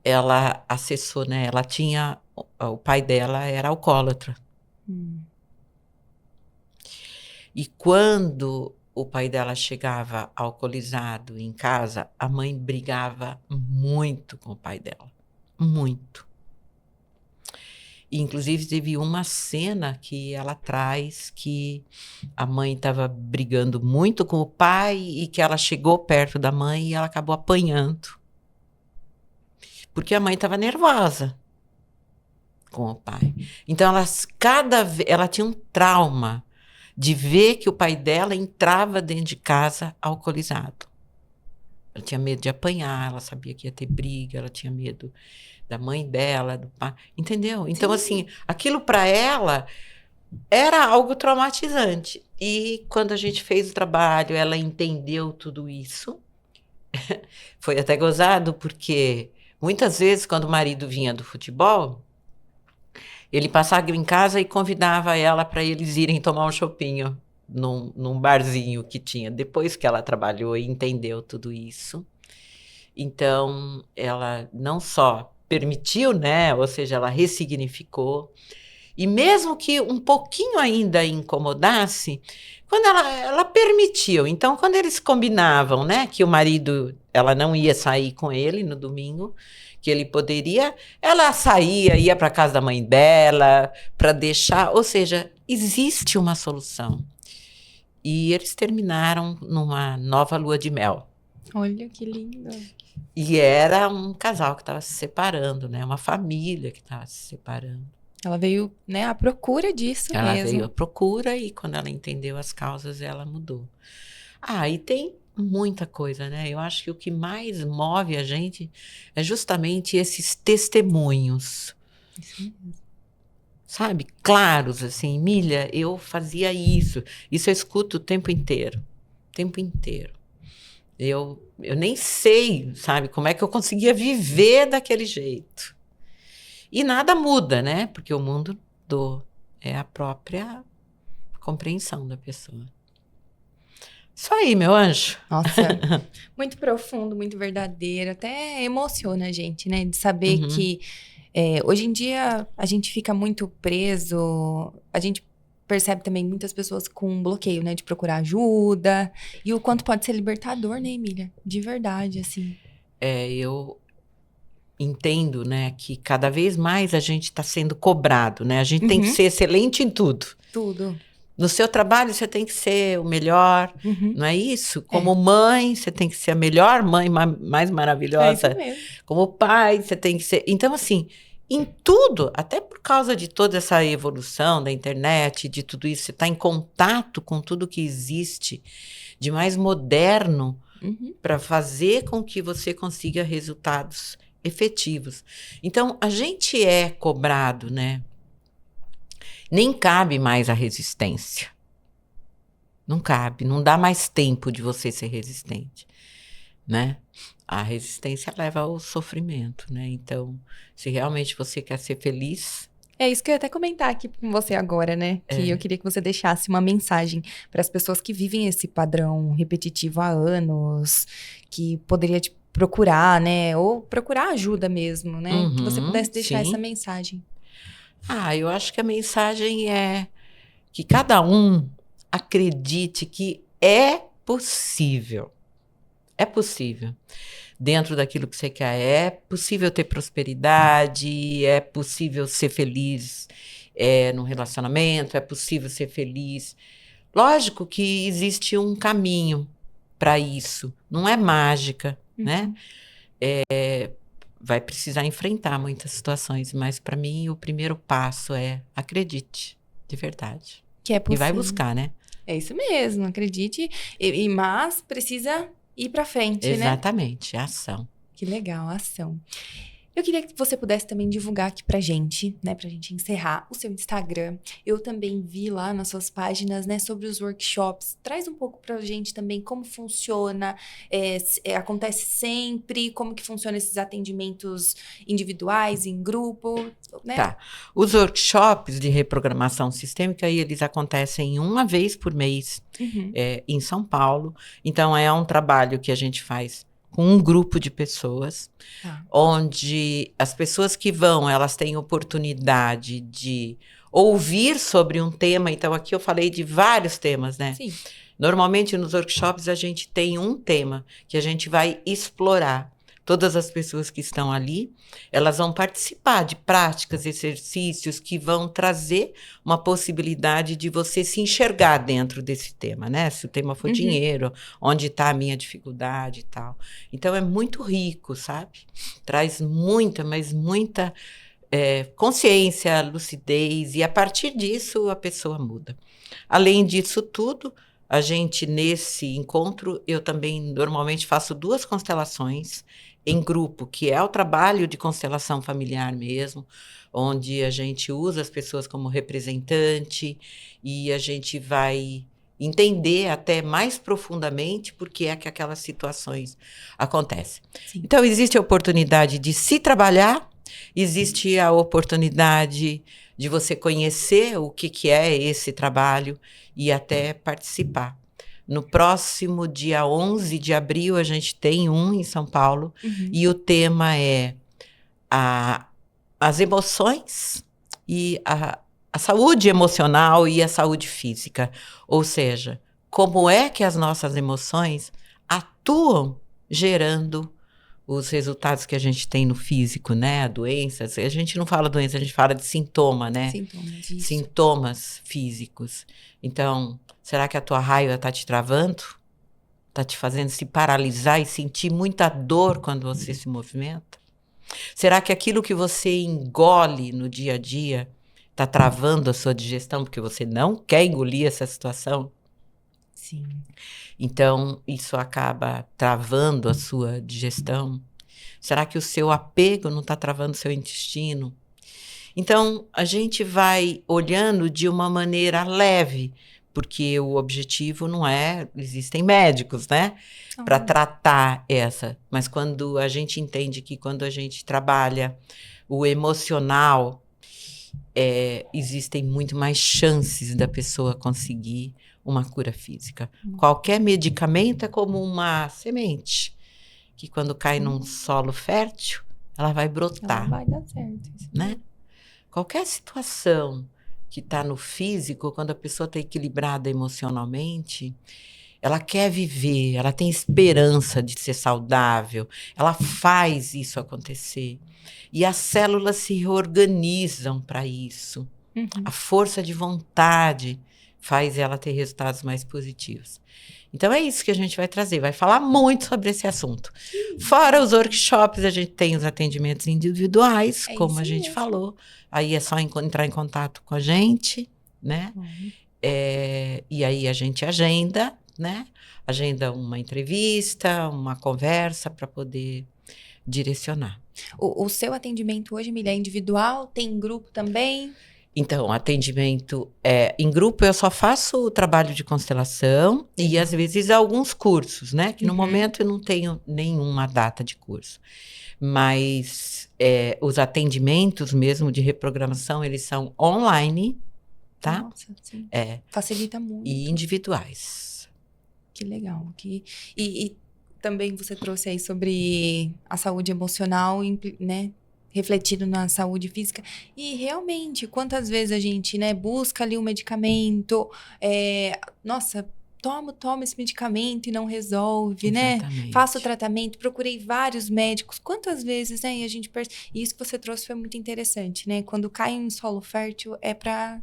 ela acessou, né? Ela tinha... O pai dela era alcoólatra. E quando o pai dela chegava alcoolizado em casa, a mãe brigava muito com o pai dela. Muito. E, inclusive, teve uma cena que ela traz que a mãe estava brigando muito com o pai e que ela chegou perto da mãe e ela acabou apanhando. Porque a mãe estava nervosa com o pai. Então, ela tinha um trauma de ver que o pai dela entrava dentro de casa alcoolizado. Ela tinha medo de apanhar, ela sabia que ia ter briga, ela tinha medo da mãe dela, do pai, entendeu? Então, assim, aquilo para ela era algo traumatizante. E quando a gente fez o trabalho, ela entendeu tudo isso. Foi até gozado, porque muitas vezes, quando o marido vinha do futebol, ele passava em casa e convidava ela para eles irem tomar um chopinho num barzinho que tinha. Depois que ela trabalhou e entendeu tudo isso, então ela não só permitiu, né? Ou seja, ela ressignificou. E mesmo que um pouquinho ainda incomodasse, quando ela permitiu. Então, quando eles combinavam, né, que o marido, ela não ia sair com ele no domingo, que ele poderia, ela saía, ia para casa da mãe dela, para deixar, ou seja, existe uma solução. E eles terminaram numa nova lua de mel. Olha que lindo. E era um casal que estava se separando, né? Uma família que estava se separando. Ela veio, né, à procura disso Ela mesmo. veio à procura e quando ela entendeu as causas, ela mudou. E tem muita coisa, né? Eu acho que o que mais move a gente é justamente esses testemunhos. Isso mesmo. Sabe? Claros, assim, Emília, eu fazia isso. Isso eu escuto o tempo inteiro. O tempo inteiro. Eu nem sei, sabe, como é que eu conseguia viver daquele jeito. E nada muda, né? Porque o mundo é a própria compreensão da pessoa. Isso aí, meu anjo. Nossa, muito profundo, muito verdadeiro. Até emociona a gente, né? De saber que hoje em dia a gente fica muito preso. A gente percebe também muitas pessoas com bloqueio, né? De procurar ajuda. E o quanto pode ser libertador, né, Emília? De verdade, assim. Eu entendo, né, que cada vez mais a gente está sendo cobrado, né? A gente tem que ser excelente em tudo. Tudo. No seu trabalho, você tem que ser o melhor, não é isso? Como mãe, você tem que ser a melhor mãe, mais maravilhosa. É isso mesmo. Como pai, você tem que ser... Então, assim, em tudo, até por causa de toda essa evolução da internet, de tudo isso, você está em contato com tudo que existe de mais moderno para fazer com que você consiga resultados efetivos. Então, a gente é cobrado, né? Nem cabe mais a resistência. Não cabe, não dá mais tempo de você ser resistente, né? A resistência leva ao sofrimento, né? Então, se realmente você quer ser feliz... É isso que eu ia até comentar aqui com você agora, né? Que eu queria que você deixasse uma mensagem para as pessoas que vivem esse padrão repetitivo há anos, que poderia te procurar, né? Ou procurar ajuda mesmo, né? Que você pudesse deixar essa mensagem. Eu acho que a mensagem é que cada um acredite que é possível. É possível. Dentro daquilo que você quer, é possível ter prosperidade, é possível ser feliz num relacionamento, é possível ser feliz. Lógico que existe um caminho para isso. Não é mágica, né? Vai precisar enfrentar muitas situações, mas para mim o primeiro passo é acredite, de verdade. Que é possível. E vai buscar, né? É isso mesmo, acredite. Mas precisa ir para frente, Exatamente, é ação. Que legal, ação. Eu queria que você pudesse também divulgar aqui pra gente, né, pra gente encerrar o seu Instagram. Eu também vi lá nas suas páginas, né, sobre os workshops. Traz um pouco pra gente também como funciona, acontece sempre, como que funciona esses atendimentos individuais, em grupo, né? Tá. Os workshops de reprogramação sistêmica, aí eles acontecem uma vez por mês em São Paulo. Então, é um trabalho que a gente faz com um grupo de pessoas, onde as pessoas que vão, elas têm oportunidade de ouvir sobre um tema. Então, aqui eu falei de vários temas, né? Sim. Normalmente, nos workshops, a gente tem um tema que a gente vai explorar. todas as pessoas que estão ali, elas vão participar de práticas, exercícios que vão trazer uma possibilidade de você se enxergar dentro desse tema, né? Se o tema for dinheiro, onde está a minha dificuldade e tal. Então, é muito rico, sabe? Traz muita, mas muita consciência, lucidez, e a partir disso a pessoa muda. Além disso tudo, a gente, nesse encontro, eu também normalmente faço 2 constelações em grupo, que é o trabalho de constelação familiar mesmo, onde a gente usa as pessoas como representante e a gente vai entender até mais profundamente por que é que aquelas situações acontecem. Sim. Então, existe a oportunidade de se trabalhar, existe a oportunidade de você conhecer o que é esse trabalho e até participar. No próximo dia 11 de abril, a gente tem um em São Paulo, e o tema é as emoções e a saúde emocional e a saúde física. Ou seja, como é que as nossas emoções atuam gerando os resultados que a gente tem no físico, né? Doenças. A gente não fala doença, a gente fala de sintoma, né? Sintomas, isso. Sintomas físicos. Então, será que a tua raiva está te travando? Está te fazendo se paralisar e sentir muita dor quando você se movimenta? Será que aquilo que você engole no dia a dia está travando a sua digestão porque você não quer engolir essa situação? Sim. Então, isso acaba travando a sua digestão? Será que o seu apego não está travando o seu intestino? Então, a gente vai olhando de uma maneira leve, porque o objetivo não é... Existem médicos, né? Para tratar essa. Mas quando a gente entende que quando a gente trabalha o emocional, existem muito mais chances da pessoa conseguir uma cura física. Qualquer medicamento é como uma semente, que quando cai num solo fértil, ela vai brotar. Ela vai dar certo. Né? Qualquer situação que está no físico, quando a pessoa está equilibrada emocionalmente, ela quer viver, ela tem esperança de ser saudável, ela faz isso acontecer. E as células se reorganizam para isso. A força de vontade faz ela ter resultados mais positivos. Então, é isso que a gente vai trazer. Vai falar muito sobre esse assunto. Fora os workshops, a gente tem os atendimentos individuais, como a gente falou. Aí é só entrar em contato com a gente, né? E aí a gente agenda, né? Agenda uma entrevista, uma conversa para poder direcionar. O seu atendimento hoje, Emília, é individual? Tem grupo também? Então, atendimento em grupo, eu só faço o trabalho de constelação e, às vezes, alguns cursos, né? Que no momento eu não tenho nenhuma data de curso. Mas os atendimentos mesmo de reprogramação, eles são online, tá? Nossa, sim. Facilita muito. E individuais. Que legal. E também você trouxe aí sobre a saúde emocional, né? Refletido na saúde física. E realmente, quantas vezes a gente, né, busca ali um medicamento, nossa, toma esse medicamento e não resolve, Exatamente. Né? Faço o tratamento, procurei vários médicos. Quantas vezes, né? E a gente e isso que você trouxe foi muito interessante, né? Quando cai em solo fértil é para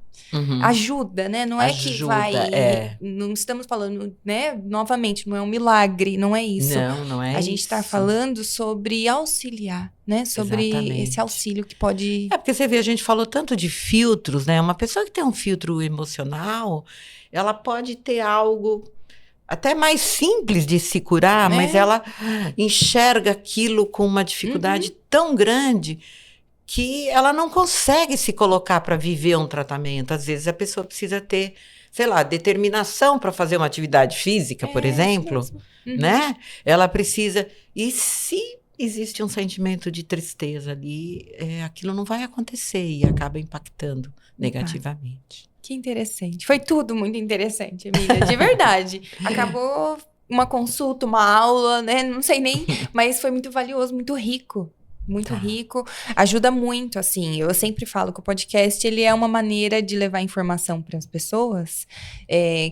ajuda, né? Não ajuda, é que vai... Não estamos falando, né? Novamente, não é um milagre, não é isso. Não é isso. A gente está falando sobre auxiliar, né? Sobre esse auxílio que pode... Porque você vê, a gente falou tanto de filtros, né? Uma pessoa que tem um filtro emocional, ela pode ter algo até mais simples de se curar, mas ela enxerga aquilo com uma dificuldade tão grande que ela não consegue se colocar para viver um tratamento. Às vezes a pessoa precisa ter, sei lá, determinação para fazer uma atividade física, por exemplo, né? Ela precisa... E se existe um sentimento de tristeza ali, aquilo não vai acontecer e acaba impactando negativamente. Que interessante. Foi tudo muito interessante, Emília, de verdade. Acabou uma consulta, uma aula, né? Não sei nem, mas foi muito valioso, muito rico. muito Tá. rico, ajuda muito, assim, eu sempre falo que o podcast, ele é uma maneira de levar informação para as pessoas,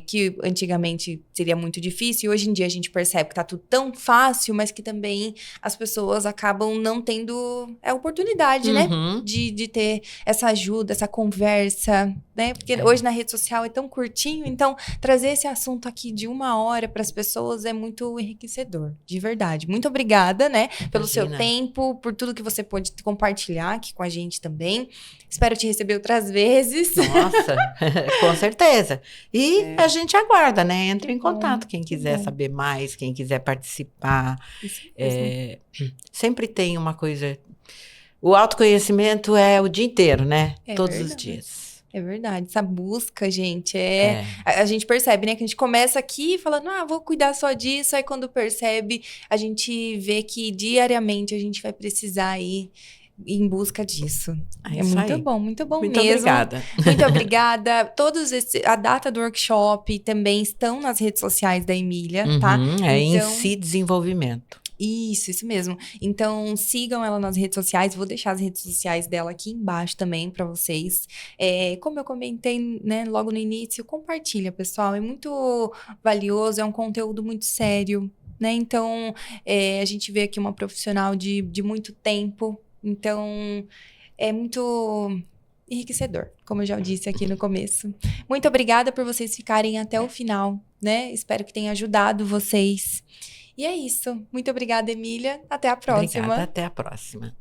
que antigamente seria muito difícil, e hoje em dia a gente percebe que tá tudo tão fácil, mas que também as pessoas acabam não tendo a oportunidade, né, Uhum. de ter essa ajuda, essa conversa, né, porque É. hoje na rede social é tão curtinho, então trazer esse assunto aqui de 1 hora para as pessoas é muito enriquecedor, de verdade. Muito obrigada, né, pelo seu Imagina. tempo, por tudo que você pôde compartilhar aqui com a gente também. Espero te receber outras vezes. Nossa, com certeza. E a gente aguarda, né? Entre em Que bom, contato quem que quiser bom. saber mais, quem quiser participar. Isso mesmo. Sempre tem uma coisa. O autoconhecimento é o dia inteiro, né? É Todos os verdade. dias. É verdade. Essa busca, gente, É. a gente percebe, né? Que a gente começa aqui falando, vou cuidar só disso. Aí quando percebe, a gente vê que diariamente a gente vai precisar ir em busca disso. É É isso muito aí. bom Muito mesmo. obrigada. Muito obrigada. A data do workshop também estão nas redes sociais da Emília, tá? É em Então, si desenvolvimento. isso mesmo. Então, sigam ela nas redes sociais. Vou deixar as redes sociais dela aqui embaixo também para vocês. Como eu comentei, né, logo no início, compartilha, pessoal. É muito valioso, é um conteúdo muito sério, né? Então, a gente vê aqui uma profissional de muito tempo. Então, é muito enriquecedor, como eu já disse aqui no começo. Muito obrigada por vocês ficarem até o final, né? Espero que tenha ajudado vocês. E é isso. Muito obrigada, Emília. Até a próxima. Obrigada, até a próxima.